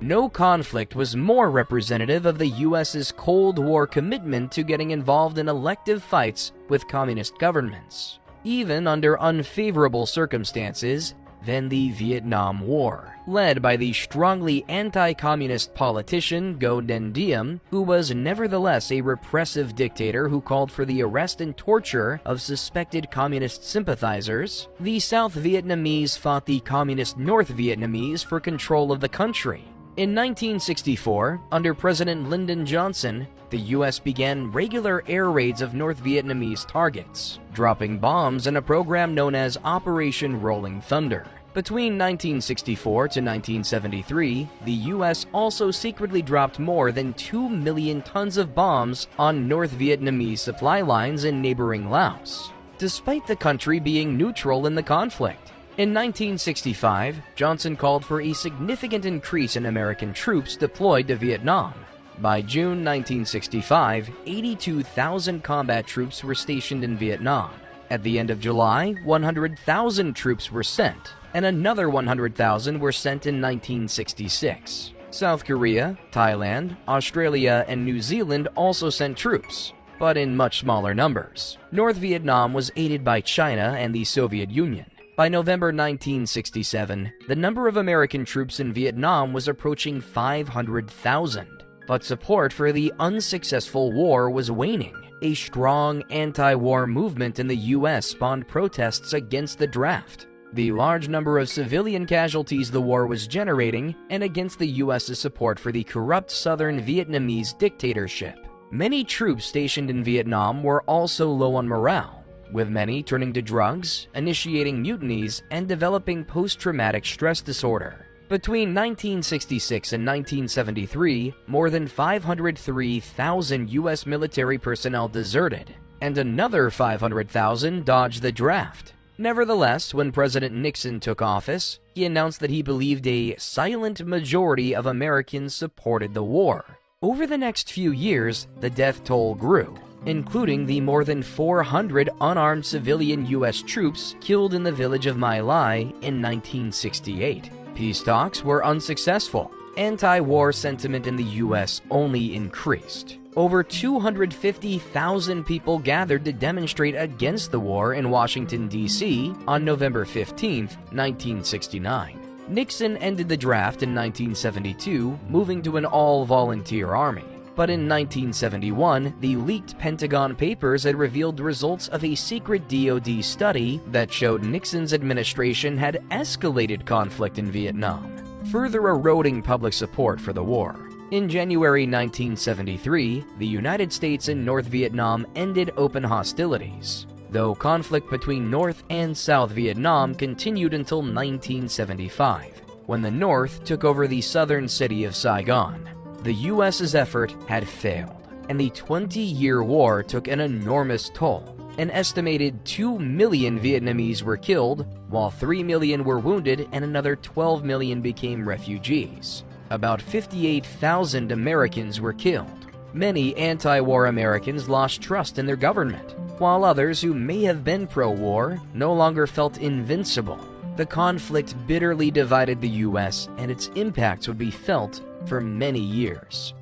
No conflict was more representative of the U.S.'s Cold War commitment to getting involved in elective fights with communist governments, even under unfavorable circumstances, than the Vietnam War, led by the strongly anti-communist politician Ngo Dinh Diem, who was nevertheless a repressive dictator who called for the arrest and torture of suspected communist sympathizers. The South Vietnamese fought the communist North Vietnamese for control of the country. In 1964, under President Lyndon Johnson, the U.S. began regular air raids of North Vietnamese targets, dropping bombs in a program known as Operation Rolling Thunder. Between 1964 to 1973, the U.S. also secretly dropped more than 2 million tons of bombs on North Vietnamese supply lines in neighboring Laos, despite the country being neutral in the conflict. In 1965, Johnson called for a significant increase in American troops deployed to Vietnam. By June 1965, 82,000 combat troops were stationed in Vietnam. At the end of July, 100,000 troops were sent, and another 100,000 were sent in 1966. South Korea, Thailand, Australia, and New Zealand also sent troops, but in much smaller numbers. North Vietnam was aided by China and the Soviet Union. By November 1967, the number of American troops in Vietnam was approaching 500,000, but support for the unsuccessful war was waning. A strong anti-war movement in the U.S. spawned protests against the draft, the large number of civilian casualties the war was generating, and against the U.S.'s support for the corrupt Southern Vietnamese dictatorship. Many troops stationed in Vietnam were also low on morale, with many turning to drugs, initiating mutinies, and developing post-traumatic stress disorder. Between 1966 and 1973, more than 503,000 U.S. military personnel deserted, and another 500,000 dodged the draft. Nevertheless, when President Nixon took office, he announced that he believed a silent majority of Americans supported the war. Over the next few years, the death toll grew, including the more than 400 unarmed civilian U.S. troops killed in the village of My Lai in 1968. Peace talks were unsuccessful. Anti-war sentiment in the U.S. only increased. Over 250,000 people gathered to demonstrate against the war in Washington, D.C. on November 15, 1969. Nixon ended the draft in 1972, moving to an all-volunteer army. But in 1971, the leaked Pentagon Papers had revealed the results of a secret DoD study that showed Nixon's administration had escalated conflict in Vietnam, further eroding public support for the war. In January 1973, the United States and North Vietnam ended open hostilities, though conflict between North and South Vietnam continued until 1975, when the North took over the southern city of Saigon. The U.S.'s effort had failed, and the 20-year war took an enormous toll. An estimated 2 million Vietnamese were killed, while 3 million were wounded and another 12 million became refugees. About 58,000 Americans were killed. Many anti-war Americans lost trust in their government, while others who may have been pro-war no longer felt invincible. The conflict bitterly divided the U.S., and its impacts would be felt for many years.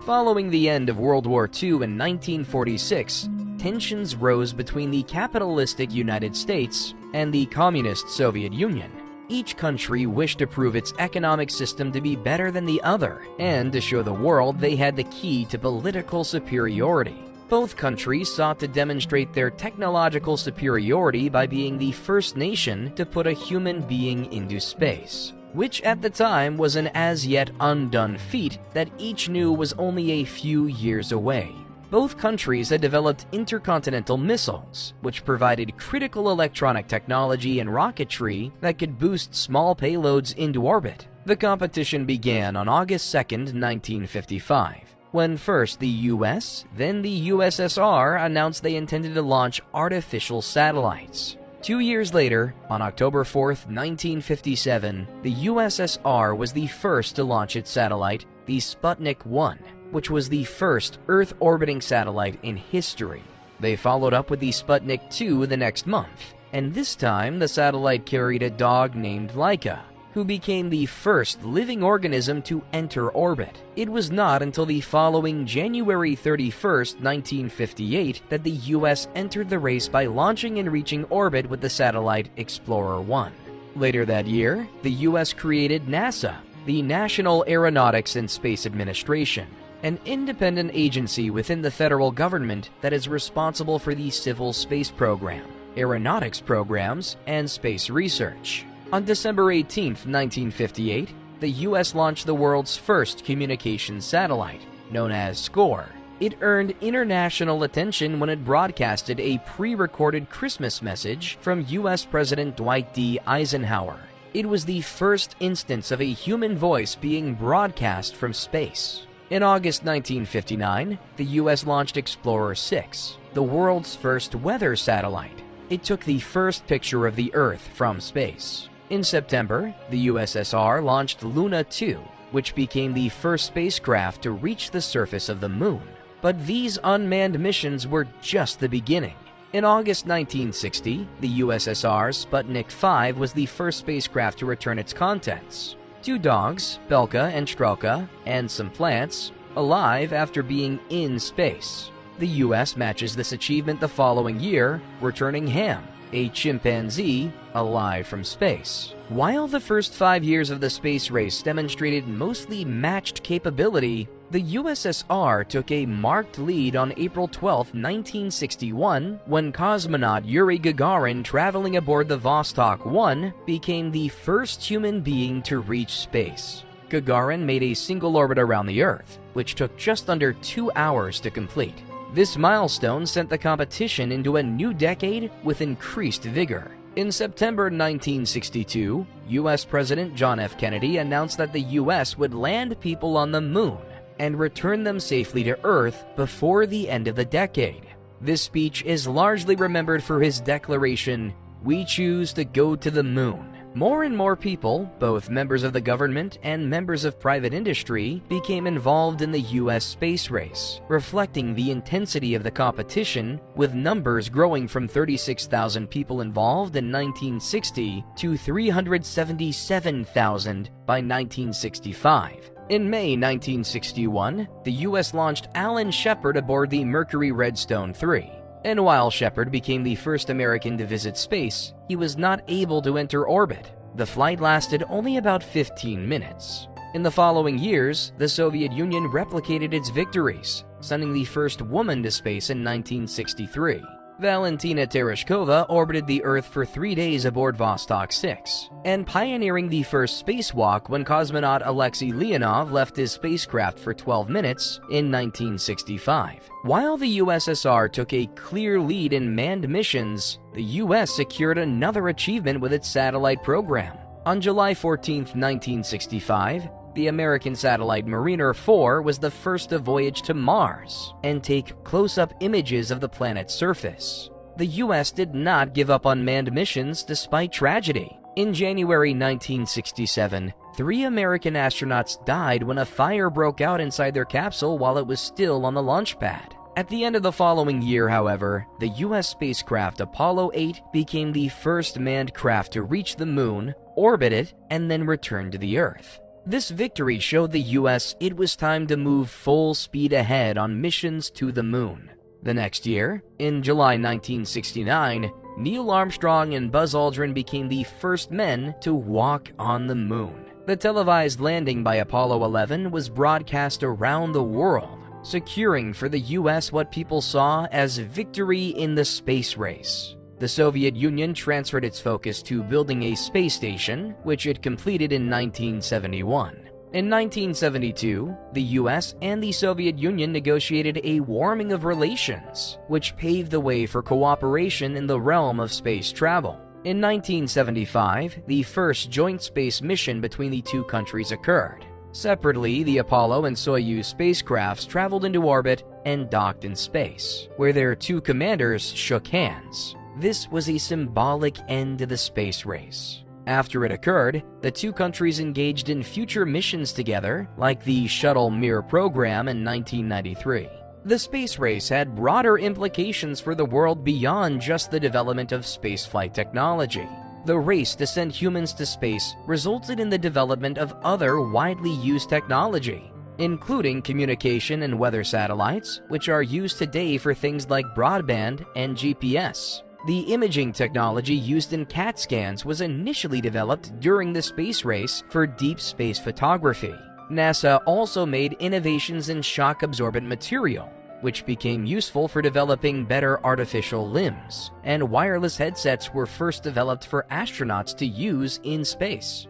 Following the end of World War II in 1946, tensions rose between the capitalistic United States and the communist Soviet Union. Each country wished to prove its economic system to be better than the other, and to show the world they had the key to political superiority. Both countries sought to demonstrate their technological superiority by being the first nation to put a human being into space, which at the time was an as-yet undone feat that each knew was only a few years away. Both countries had developed intercontinental missiles, which provided critical electronic technology and rocketry that could boost small payloads into orbit. The competition began on August 2, 1955, when first the US, then the USSR announced they intended to launch artificial satellites. 2 years later, on October 4, 1957, the USSR was the first to launch its satellite, the Sputnik 1, which was the first Earth-orbiting satellite in history. They followed up with the Sputnik 2 the next month, and this time the satellite carried a dog named Laika, who became the first living organism to enter orbit. It was not until the following January 31, 1958, that the US entered the race by launching and reaching orbit with the satellite Explorer 1. Later that year, the US created NASA, the National Aeronautics and Space Administration, an independent agency within the federal government that is responsible for the civil space program, aeronautics programs, and space research. On December 18, 1958, the US launched the world's first communications satellite, known as SCORE. It earned international attention when it broadcasted a pre-recorded Christmas message from US President Dwight D. Eisenhower. It was the first instance of a human voice being broadcast from space. In August 1959, the US launched Explorer 6, the world's first weather satellite. It took the first picture of the Earth from space. In September, the USSR launched Luna 2, which became the first spacecraft to reach the surface of the Moon. But these unmanned missions were just the beginning. In August 1960, the USSR's Sputnik 5 was the first spacecraft to return its contents: 2 dogs, Belka and Strelka, and some plants, alive after being in space. The US matches this achievement the following year, returning Ham, a chimpanzee, alive from space. While the first 5 years of the space race demonstrated mostly matched capability, the USSR took a marked lead on April 12, 1961, when cosmonaut Yuri Gagarin, traveling aboard the Vostok 1, became the first human being to reach space. Gagarin made a single orbit around the Earth, which took just under 2 hours to complete. This milestone sent the competition into a new decade with increased vigor. In September 1962, US President John F. Kennedy announced that the US would land people on the Moon and return them safely to Earth before the end of the decade. This speech is largely remembered for his declaration, "We choose to go to the Moon." More and more people, both members of the government and members of private industry, became involved in the US space race, reflecting the intensity of the competition, with numbers growing from 36,000 people involved in 1960 to 377,000 by 1965. In May 1961, the US launched Alan Shepard aboard the Mercury Redstone 3. And while Shepard became the first American to visit space, he was not able to enter orbit. The flight lasted only about 15 minutes. In the following years, the Soviet Union replicated its victories, sending the first woman to space in 1963. Valentina Tereshkova orbited the Earth for 3 days aboard Vostok 6, and pioneering the first spacewalk when cosmonaut Alexei Leonov left his spacecraft for 12 minutes in 1965. While the USSR took a clear lead in manned missions, the US secured another achievement with its satellite program. On July 14, 1965, the American satellite Mariner 4 was the first to voyage to Mars and take close-up images of the planet's surface. The US did not give up on manned missions despite tragedy. In January 1967, 3 American astronauts died when a fire broke out inside their capsule while it was still on the launch pad. At the end of the following year, however, the US spacecraft Apollo 8 became the first manned craft to reach the Moon, orbit it, and then return to the Earth. This victory showed the US it was time to move full speed ahead on missions to the Moon. The next year, in July 1969, Neil Armstrong and Buzz Aldrin became the first men to walk on the Moon. The televised landing by Apollo 11 was broadcast around the world, securing for the US what people saw as victory in the space race. The Soviet Union transferred its focus to building a space station, which it completed in 1971. In 1972, the US and the Soviet Union negotiated a warming of relations, which paved the way for cooperation in the realm of space travel. In 1975, the first joint space mission between the two countries occurred. Separately, the Apollo and Soyuz spacecrafts traveled into orbit and docked in space, where their two commanders shook hands. This was a symbolic end to the space race. After it occurred, the two countries engaged in future missions together, like the Shuttle Mir program in 1993. The space race had broader implications for the world beyond just the development of spaceflight technology. The race to send humans to space resulted in the development of other widely used technology, including communication and weather satellites, which are used today for things like broadband and GPS. The imaging technology used in CAT scans was initially developed during the space race for deep space photography. NASA also made innovations in shock-absorbent material, which became useful for developing better artificial limbs, and wireless headsets were first developed for astronauts to use in space.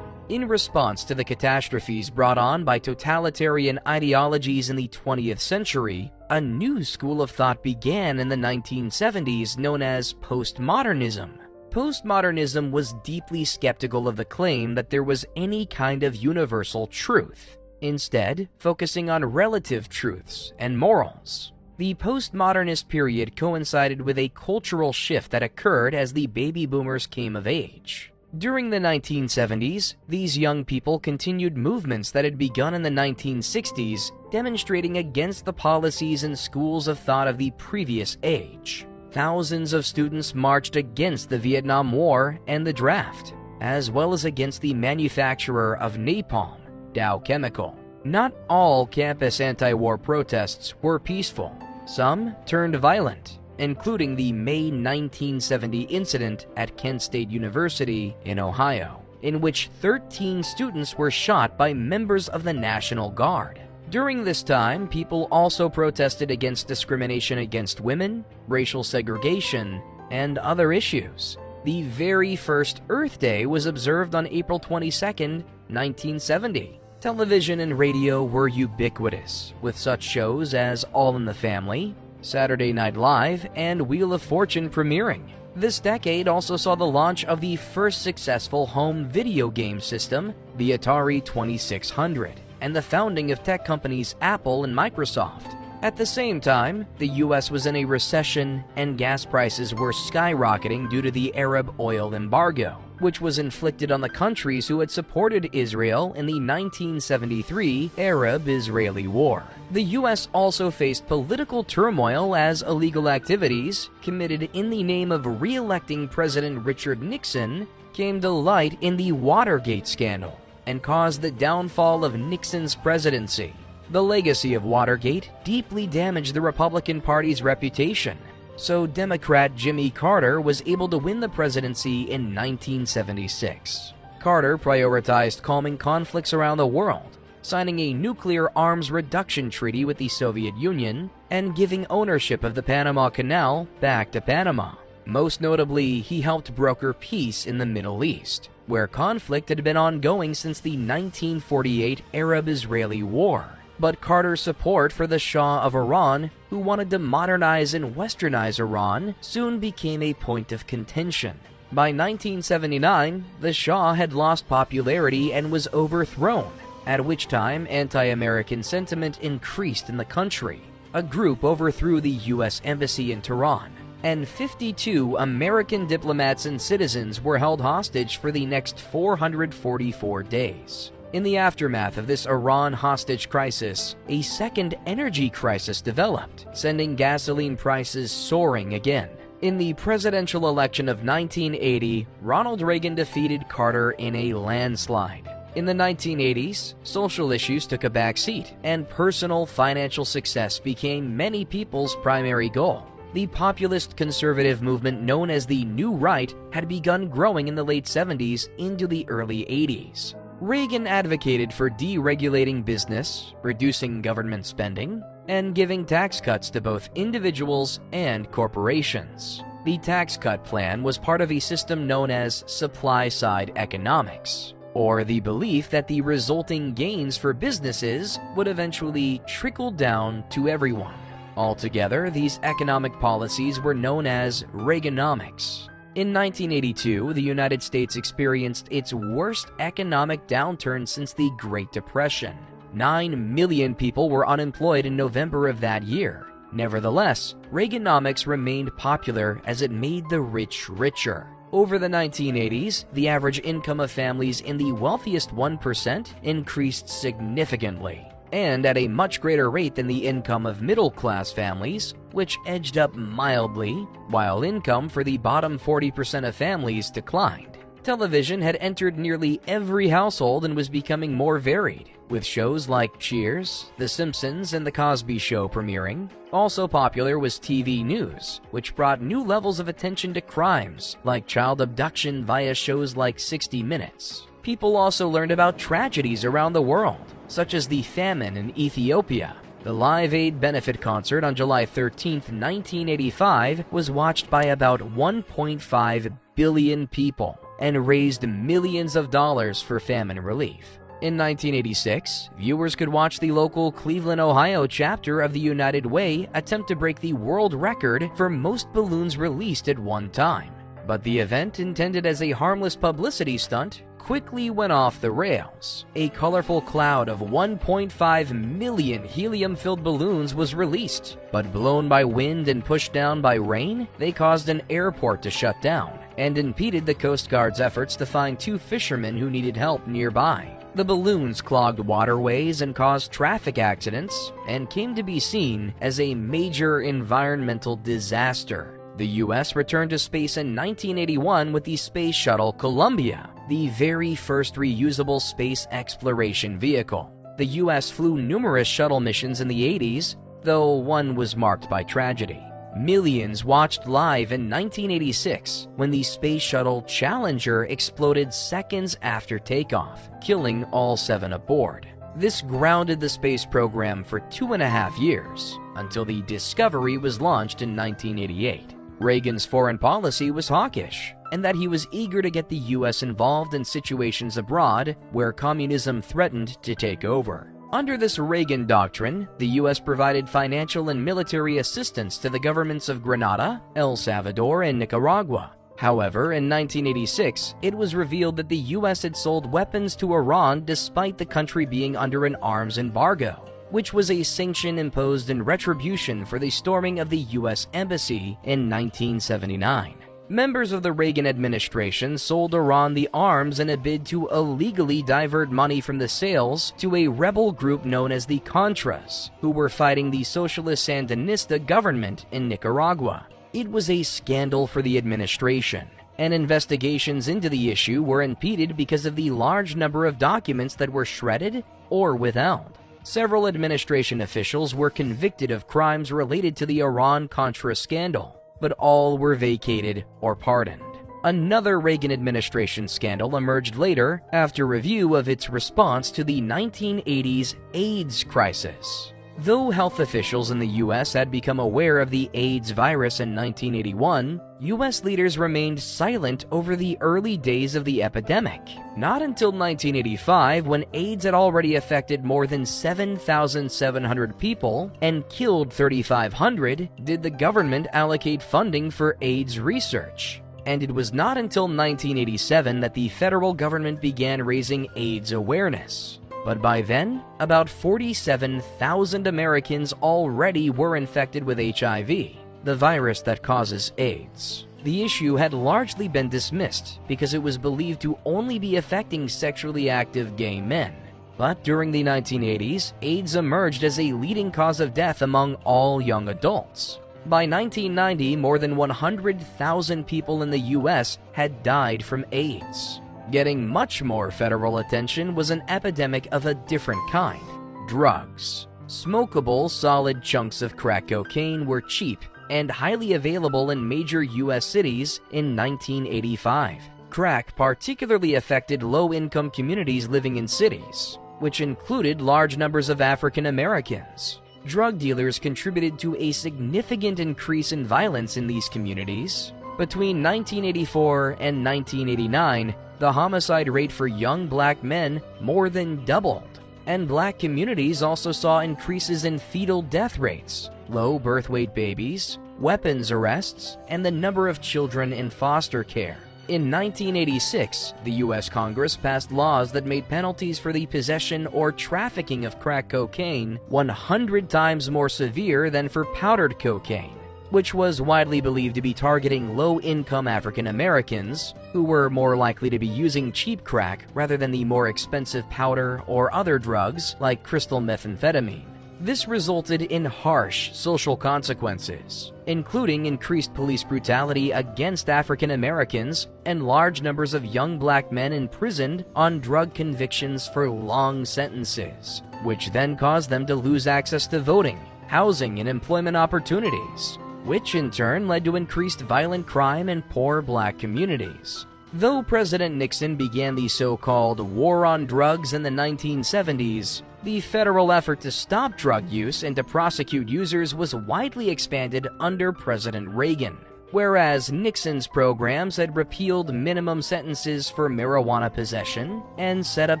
In response to the catastrophes brought on by totalitarian ideologies in the 20th century, a new school of thought began in the 1970s known as postmodernism. Postmodernism was deeply skeptical of the claim that there was any kind of universal truth, instead focusing on relative truths and morals. The postmodernist period coincided with a cultural shift that occurred as the baby boomers came of age. During the 1970s, these young people continued movements that had begun in the 1960s, demonstrating against the policies and schools of thought of the previous age. Thousands of students marched against the Vietnam War and the draft, as well as against the manufacturer of napalm, Dow Chemical. Not all campus anti-war protests were peaceful. Some turned violent, including the May 1970 incident at Kent State University in Ohio, in which 13 students were shot by members of the National Guard. During this time, people also protested against discrimination against women, racial segregation, and other issues. The very first Earth Day was observed on April 22, 1970. Television and radio were ubiquitous, with such shows as All in the Family, Saturday Night Live, and Wheel of Fortune premiering. This decade also saw the launch of the first successful home video game system, the Atari 2600, and the founding of tech companies Apple and Microsoft. At the same time, the US was in a recession and gas prices were skyrocketing due to the Arab oil embargo, which was inflicted on the countries who had supported Israel in the 1973 Arab-Israeli War. The US also faced political turmoil as illegal activities committed in the name of re-electing President Richard Nixon came to light in the Watergate scandal and caused the downfall of Nixon's presidency. The legacy of Watergate deeply damaged the Republican Party's reputation, so Democrat Jimmy Carter was able to win the presidency in 1976. Carter prioritized calming conflicts around the world, signing a nuclear arms reduction treaty with the Soviet Union and giving ownership of the Panama Canal back to Panama. Most notably, he helped broker peace in the Middle East, where conflict had been ongoing since the 1948 Arab-Israeli War. But Carter's support for the Shah of Iran, who wanted to modernize and westernize Iran, soon became a point of contention. By 1979, the Shah had lost popularity and was overthrown, at which time anti-American sentiment increased in the country. A group overthrew the U.S. Embassy in Tehran, and 52 American diplomats and citizens were held hostage for the next 444 days. In the aftermath of this Iran hostage crisis, a second energy crisis developed, sending gasoline prices soaring again. In the presidential election of 1980, Ronald Reagan defeated Carter in a landslide. In the 1980s, social issues took a back seat, and personal financial success became many people's primary goal. The populist conservative movement known as the New Right had begun growing in the late 70s into the early 80s. Reagan advocated for deregulating business, reducing government spending, and giving tax cuts to both individuals and corporations. The tax cut plan was part of a system known as supply-side economics, or the belief that the resulting gains for businesses would eventually trickle down to everyone. Altogether, these economic policies were known as Reaganomics. In 1982, the United States experienced its worst economic downturn since the Great Depression. 9 million people were unemployed in November of that year. Nevertheless, Reaganomics remained popular as it made the rich richer. Over the 1980s, the average income of families in the wealthiest 1% increased significantly, and at a much greater rate than the income of middle-class families, which edged up mildly, while income for the bottom 40% of families declined. Television had entered nearly every household and was becoming more varied, with shows like Cheers, The Simpsons, and The Cosby Show premiering. Also popular was TV news, which brought new levels of attention to crimes, like child abduction via shows like 60 Minutes. People also learned about tragedies around the world, such as the famine in Ethiopia. The Live Aid benefit concert on July 13, 1985 was watched by about 1.5 billion people and raised millions of dollars for famine relief. In 1986, viewers could watch the local Cleveland, Ohio chapter of the United Way attempt to break the world record for most balloons released at one time. But the event, intended as a harmless publicity stunt, quickly went off the rails. A colorful cloud of 1.5 million helium-filled balloons was released, but blown by wind and pushed down by rain, they caused an airport to shut down and impeded the Coast Guard's efforts to find 2 fishermen who needed help nearby. The balloons clogged waterways and caused traffic accidents and came to be seen as a major environmental disaster. The U.S. returned to space in 1981 with the Space Shuttle Columbia, the very first reusable space exploration vehicle. The U.S. flew numerous shuttle missions in the 80s, though one was marked by tragedy. Millions watched live in 1986 when the Space Shuttle Challenger exploded seconds after takeoff, killing all 7 aboard. This grounded the space program for 2.5 years, until the Discovery was launched in 1988. Reagan's foreign policy was hawkish, and that he was eager to get the U.S. involved in situations abroad where communism threatened to take over. Under this Reagan doctrine, the U.S. provided financial and military assistance to the governments of Grenada, El Salvador, and Nicaragua. However, in 1986, it was revealed that the U.S. had sold weapons to Iran despite the country being under an arms embargo, which was a sanction imposed in retribution for the storming of the U.S. Embassy in 1979. Members of the Reagan administration sold Iran the arms in a bid to illegally divert money from the sales to a rebel group known as the Contras, who were fighting the Socialist Sandinista government in Nicaragua. It was a scandal for the administration, and investigations into the issue were impeded because of the large number of documents that were shredded or withheld. Several administration officials were convicted of crimes related to the Iran-Contra scandal, but all were vacated or pardoned. Another Reagan administration scandal emerged later after review of its response to the 1980s AIDS crisis. Though health officials in the U.S. had become aware of the AIDS virus in 1981, U.S. leaders remained silent over the early days of the epidemic. Not until 1985, when AIDS had already affected more than 7,700 people and killed 3,500, did the government allocate funding for AIDS research. And it was not until 1987 that the federal government began raising AIDS awareness. But by then, about 47,000 Americans already were infected with HIV, the virus that causes AIDS. The issue had largely been dismissed because it was believed to only be affecting sexually active gay men. But during the 1980s, AIDS emerged as a leading cause of death among all young adults. By 1990, more than 100,000 people in the U.S. had died from AIDS. Getting much more federal attention was an epidemic of a different kind: drugs. Smokable, solid chunks of crack cocaine were cheap and highly available in major U.S. cities in 1985. Crack particularly affected low-income communities living in cities, which included large numbers of African Americans. drug dealers contributed to a significant increase in violence in these communities. Between 1984 and 1989, the homicide rate for young black men more than doubled, and black communities also saw increases in fetal death rates, low birth weight babies, weapons arrests, and the number of children in foster care. In 1986, the U.S. Congress passed laws that made penalties for the possession or trafficking of crack cocaine 100 times more severe than for powdered cocaine, which was widely believed to be targeting low-income African Americans who were more likely to be using cheap crack rather than the more expensive powder or other drugs like crystal methamphetamine. This resulted in harsh social consequences, including increased police brutality against African Americans and large numbers of young black men imprisoned on drug convictions for long sentences, which then caused them to lose access to voting, housing, and employment opportunities, which in turn led to increased violent crime in poor black communities. Though President Nixon began the so-called war on drugs in the 1970s, the federal effort to stop drug use and to prosecute users was widely expanded under President Reagan. Whereas Nixon's programs had repealed minimum sentences for marijuana possession and set up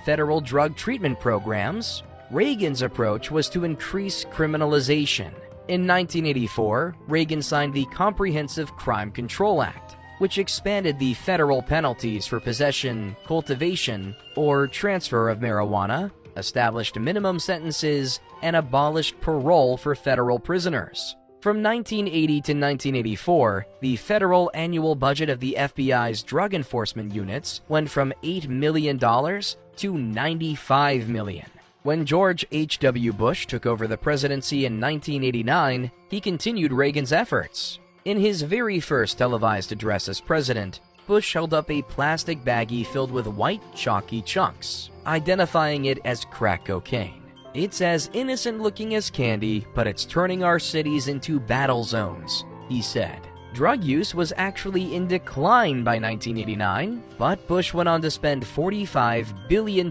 federal drug treatment programs, Reagan's approach was to increase criminalization. In 1984, Reagan signed the Comprehensive Crime Control Act, which expanded the federal penalties for possession, cultivation, or transfer of marijuana, established minimum sentences, and abolished parole for federal prisoners. From 1980 to 1984, the federal annual budget of the FBI's drug enforcement units went from $8 million to $95 million. When George H.W. Bush took over the presidency in 1989, he continued Reagan's efforts. In his very first televised address as president, Bush held up a plastic baggie filled with white, chalky chunks, identifying it as crack cocaine. "It's as innocent-looking as candy, but it's turning our cities into battle zones," he said. Drug use was actually in decline by 1989, but Bush went on to spend $45 billion,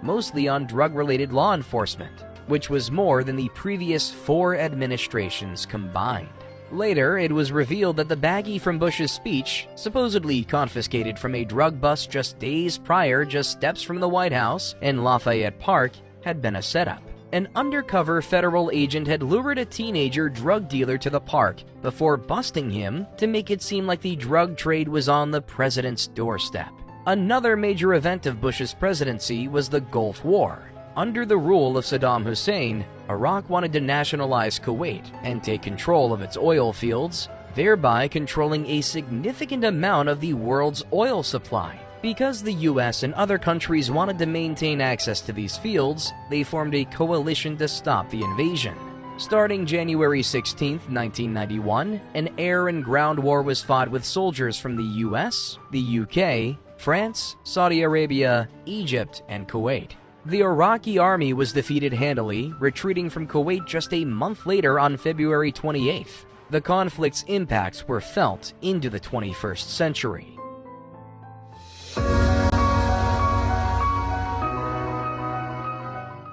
mostly on drug-related law enforcement, which was more than the previous 4 administrations combined. Later, it was revealed that the baggie from Bush's speech, supposedly confiscated from a drug bust just days prior, just steps from the White House in Lafayette Park, had been a setup. An undercover federal agent had lured a teenager drug dealer to the park before busting him to make it seem like the drug trade was on the president's doorstep. Another major event of Bush's presidency was the Gulf War. Under the rule of Saddam Hussein, Iraq wanted to nationalize Kuwait and take control of its oil fields, thereby controlling a significant amount of the world's oil supply. Because the US and other countries wanted to maintain access to these fields, they formed a coalition to stop the invasion. Starting January 16, 1991, an air and ground war was fought with soldiers from the US, the UK, France, Saudi Arabia, Egypt, and Kuwait. The Iraqi army was defeated handily, retreating from Kuwait just a month later on February 28th. The conflict's impacts were felt into the 21st century.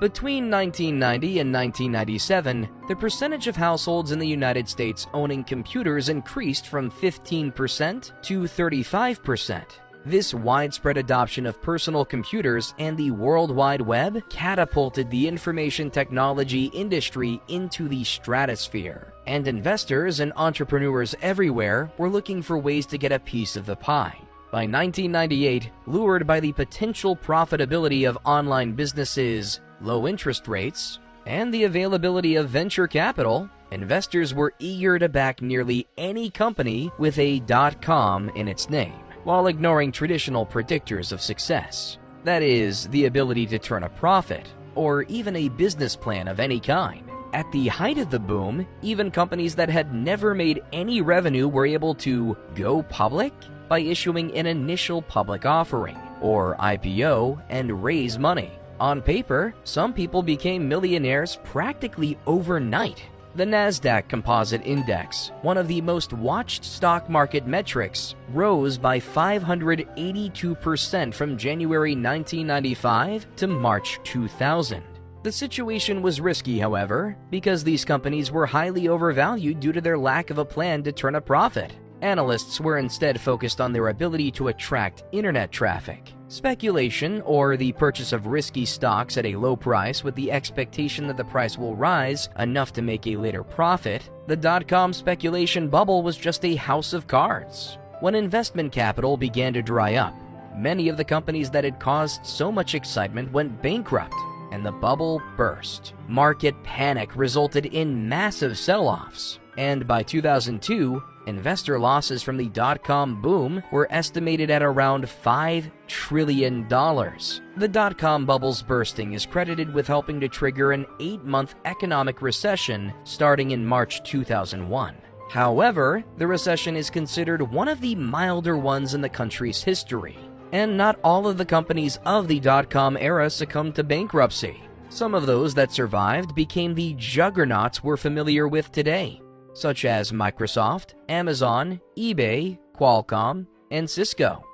Between 1990 and 1997, the percentage of households in the United States owning computers increased from 15% to 35%. This widespread adoption of personal computers and the World Wide Web catapulted the information technology industry into the stratosphere, and investors and entrepreneurs everywhere were looking for ways to get a piece of the pie. By 1998, lured by the potential profitability of online businesses, low interest rates, and the availability of venture capital, investors were eager to back nearly any company with a .com in its name, while ignoring traditional predictors of success. That is, the ability to turn a profit, or even a business plan of any kind. At the height of the boom, even companies that had never made any revenue were able to go public by issuing an initial public offering, or IPO, and raise money. On paper, some people became millionaires practically overnight. The Nasdaq Composite Index, one of the most watched stock market metrics, rose by 582% from January 1995 to March 2000. The situation was risky, however, because these companies were highly overvalued due to their lack of a plan to turn a profit. Analysts were instead focused on their ability to attract internet traffic. Speculation, or the purchase of risky stocks at a low price with the expectation that the price will rise enough to make a later profit, the dot-com speculation bubble was just a house of cards. When investment capital began to dry up, many of the companies that had caused so much excitement went bankrupt, and the bubble burst. Market panic resulted in massive sell-offs, and by 2002, investor losses from the dot-com boom were estimated at around $5 trillion. The dot-com bubble's bursting is credited with helping to trigger an 8-month economic recession starting in March 2001. However, the recession is considered one of the milder ones in the country's history, and not all of the companies of the dot-com era succumbed to bankruptcy. Some of those that survived became the juggernauts we're familiar with today, such as Microsoft, Amazon, eBay, Qualcomm, and Cisco.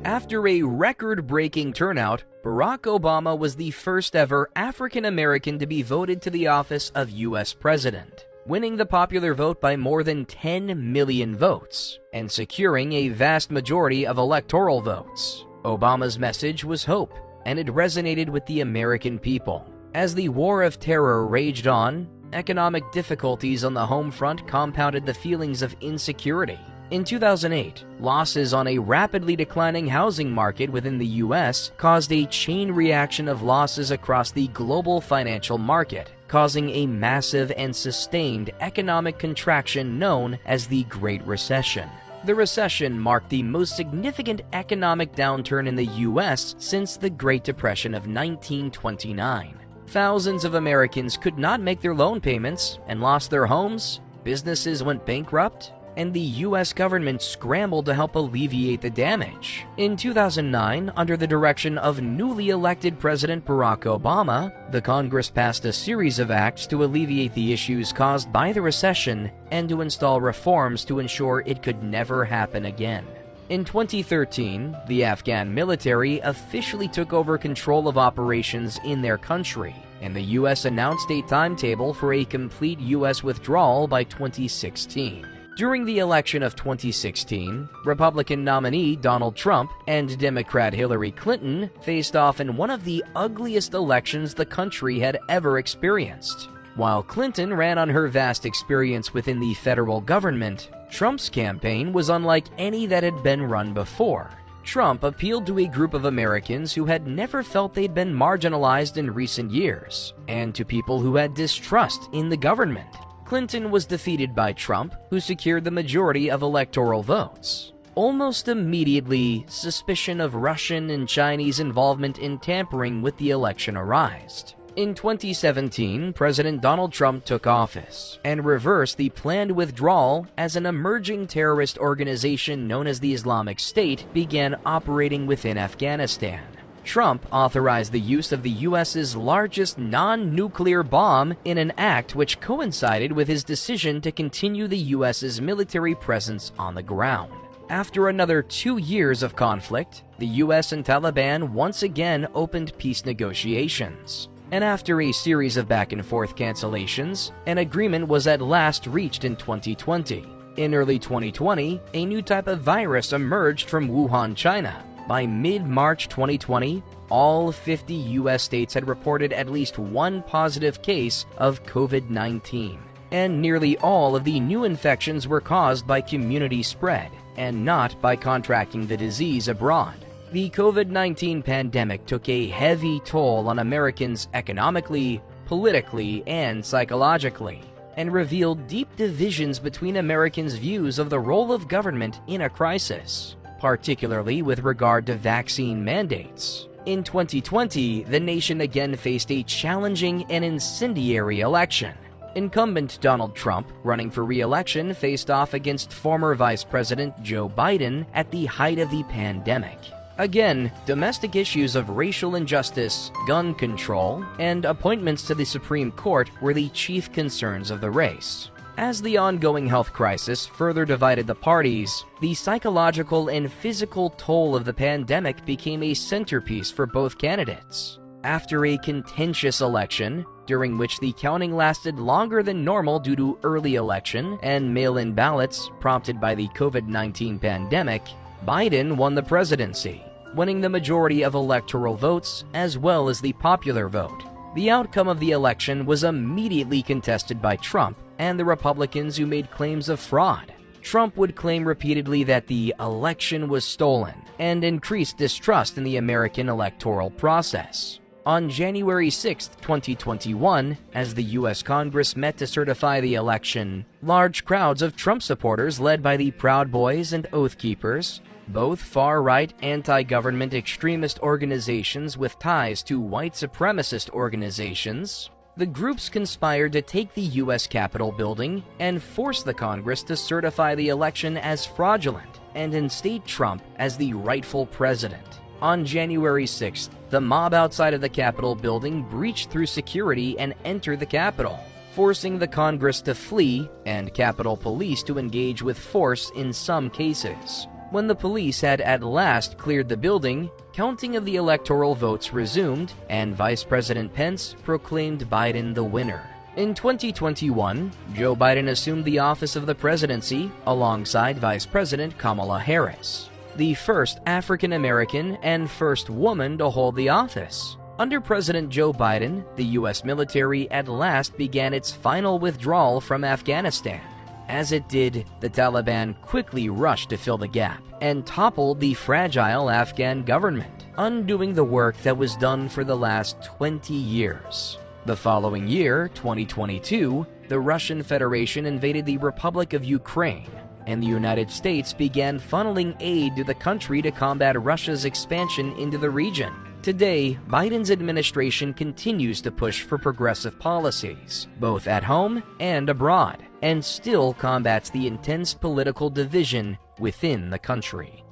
After a record-breaking turnout, Barack Obama was the first ever African American to be voted to the office of U.S. President, winning the popular vote by more than 10 million votes and securing a vast majority of electoral votes. Obama's message was hope, and it resonated with the American people. As the War of Terror raged on, economic difficulties on the home front compounded the feelings of insecurity. In 2008, losses on a rapidly declining housing market within the U.S. caused a chain reaction of losses across the global financial market, causing a massive and sustained economic contraction known as the Great Recession. The recession marked the most significant economic downturn in the U.S. since the Great Depression of 1929. Thousands of Americans could not make their loan payments and lost their homes, businesses went bankrupt, and the U.S. government scrambled to help alleviate the damage. In 2009, under the direction of newly elected President Barack Obama, the Congress passed a series of acts to alleviate the issues caused by the recession and to install reforms to ensure it could never happen again. In 2013, the Afghan military officially took over control of operations in their country, and the U.S. announced a timetable for a complete U.S. withdrawal by 2016. During the election of 2016, Republican nominee Donald Trump and Democrat Hillary Clinton faced off in one of the ugliest elections the country had ever experienced. While Clinton ran on her vast experience within the federal government, Trump's campaign was unlike any that had been run before. Trump appealed to a group of Americans who had never felt they'd been marginalized in recent years, and to people who had distrust in the government. Clinton was defeated by Trump, who secured the majority of electoral votes. Almost immediately, suspicion of Russian and Chinese involvement in tampering with the election arose. In 2017, President Donald Trump took office and reversed the planned withdrawal as an emerging terrorist organization known as the Islamic State began operating within Afghanistan. Trump authorized the use of the U.S.'s largest non-nuclear bomb in an act which coincided with his decision to continue the U.S.'s military presence on the ground. After another 2 years of conflict, the U.S. and Taliban once again opened peace negotiations. And after a series of back-and-forth cancellations, an agreement was at last reached in 2020. In early 2020, a new type of virus emerged from Wuhan, China. By mid-March 2020, all 50 U.S. states had reported at least one positive case of COVID-19, and nearly all of the new infections were caused by community spread, and not by contracting the disease abroad. The COVID-19 pandemic took a heavy toll on Americans economically, politically, and psychologically, and revealed deep divisions between Americans' views of the role of government in a crisis, particularly with regard to vaccine mandates. In 2020, the nation again faced a challenging and incendiary election. Incumbent Donald Trump, running for re-election, faced off against former Vice President Joe Biden at the height of the pandemic. Again, domestic issues of racial injustice, gun control, and appointments to the Supreme Court were the chief concerns of the race. As the ongoing health crisis further divided the parties, the psychological and physical toll of the pandemic became a centerpiece for both candidates. After a contentious election, during which the counting lasted longer than normal due to early election and mail-in ballots prompted by the COVID-19 pandemic, Biden won the presidency, winning the majority of electoral votes as well as the popular vote. The outcome of the election was immediately contested by Trump and the Republicans who made claims of fraud. Trump would claim repeatedly that the election was stolen and increased distrust in the American electoral process. On January 6, 2021, as the U.S. Congress met to certify the election, large crowds of Trump supporters led by the Proud Boys and Oath Keepers, both far-right anti-government extremist organizations with ties to white supremacist organizations, the groups conspired to take the U.S. Capitol building and force the Congress to certify the election as fraudulent and instate Trump as the rightful president. On January 6th, the mob outside of the Capitol building breached through security and entered the Capitol, forcing the Congress to flee and Capitol Police to engage with force in some cases. When the police had at last cleared the building, counting of the electoral votes resumed, and Vice President Pence proclaimed Biden the winner. In 2021, Joe Biden assumed the office of the presidency alongside Vice President Kamala Harris, the first African American and first woman to hold the office. Under President Joe Biden, the U.S. military at last began its final withdrawal from Afghanistan. As it did, the Taliban quickly rushed to fill the gap and toppled the fragile Afghan government, undoing the work that was done for the last 20 years. The following year, 2022, the Russian Federation invaded the Republic of Ukraine, and the United States began funneling aid to the country to combat Russia's expansion into the region. Today, Biden's administration continues to push for progressive policies, both at home and abroad, and still combats the intense political division within the country.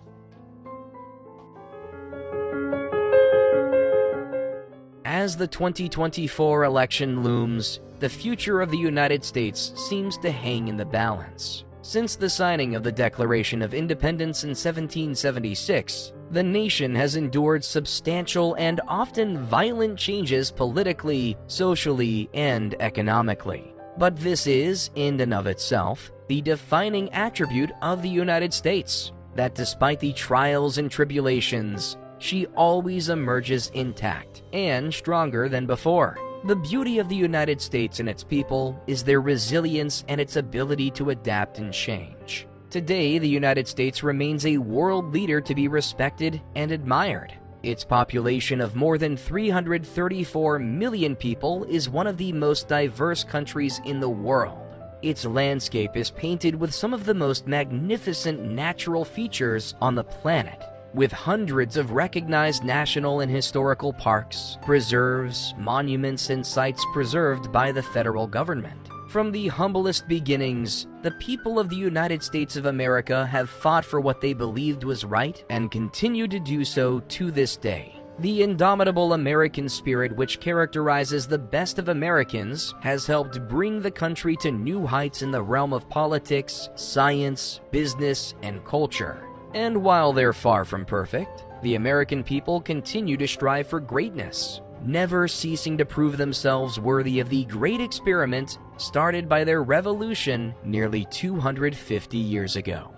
As the 2024 election looms, the future of the United States seems to hang in the balance. Since the signing of the Declaration of Independence in 1776, the nation has endured substantial and often violent changes politically, socially, and economically. But this is, in and of itself, the defining attribute of the United States, that despite the trials and tribulations, she always emerges intact and stronger than before. The beauty of the United States and its people is their resilience and its ability to adapt and change. Today, the United States remains a world leader to be respected and admired. Its population of more than 334 million people is one of the most diverse countries in the world. Its landscape is painted with some of the most magnificent natural features on the planet, with hundreds of recognized national and historical parks, preserves, monuments, and sites preserved by the federal government. From the humblest beginnings, the people of the United States of America have fought for what they believed was right and continue to do so to this day. The indomitable American spirit which characterizes the best of Americans has helped bring the country to new heights in the realm of politics, science, business, and culture. And while they're far from perfect, the American people continue to strive for greatness, never ceasing to prove themselves worthy of the great experiment started by their revolution nearly 250 years ago.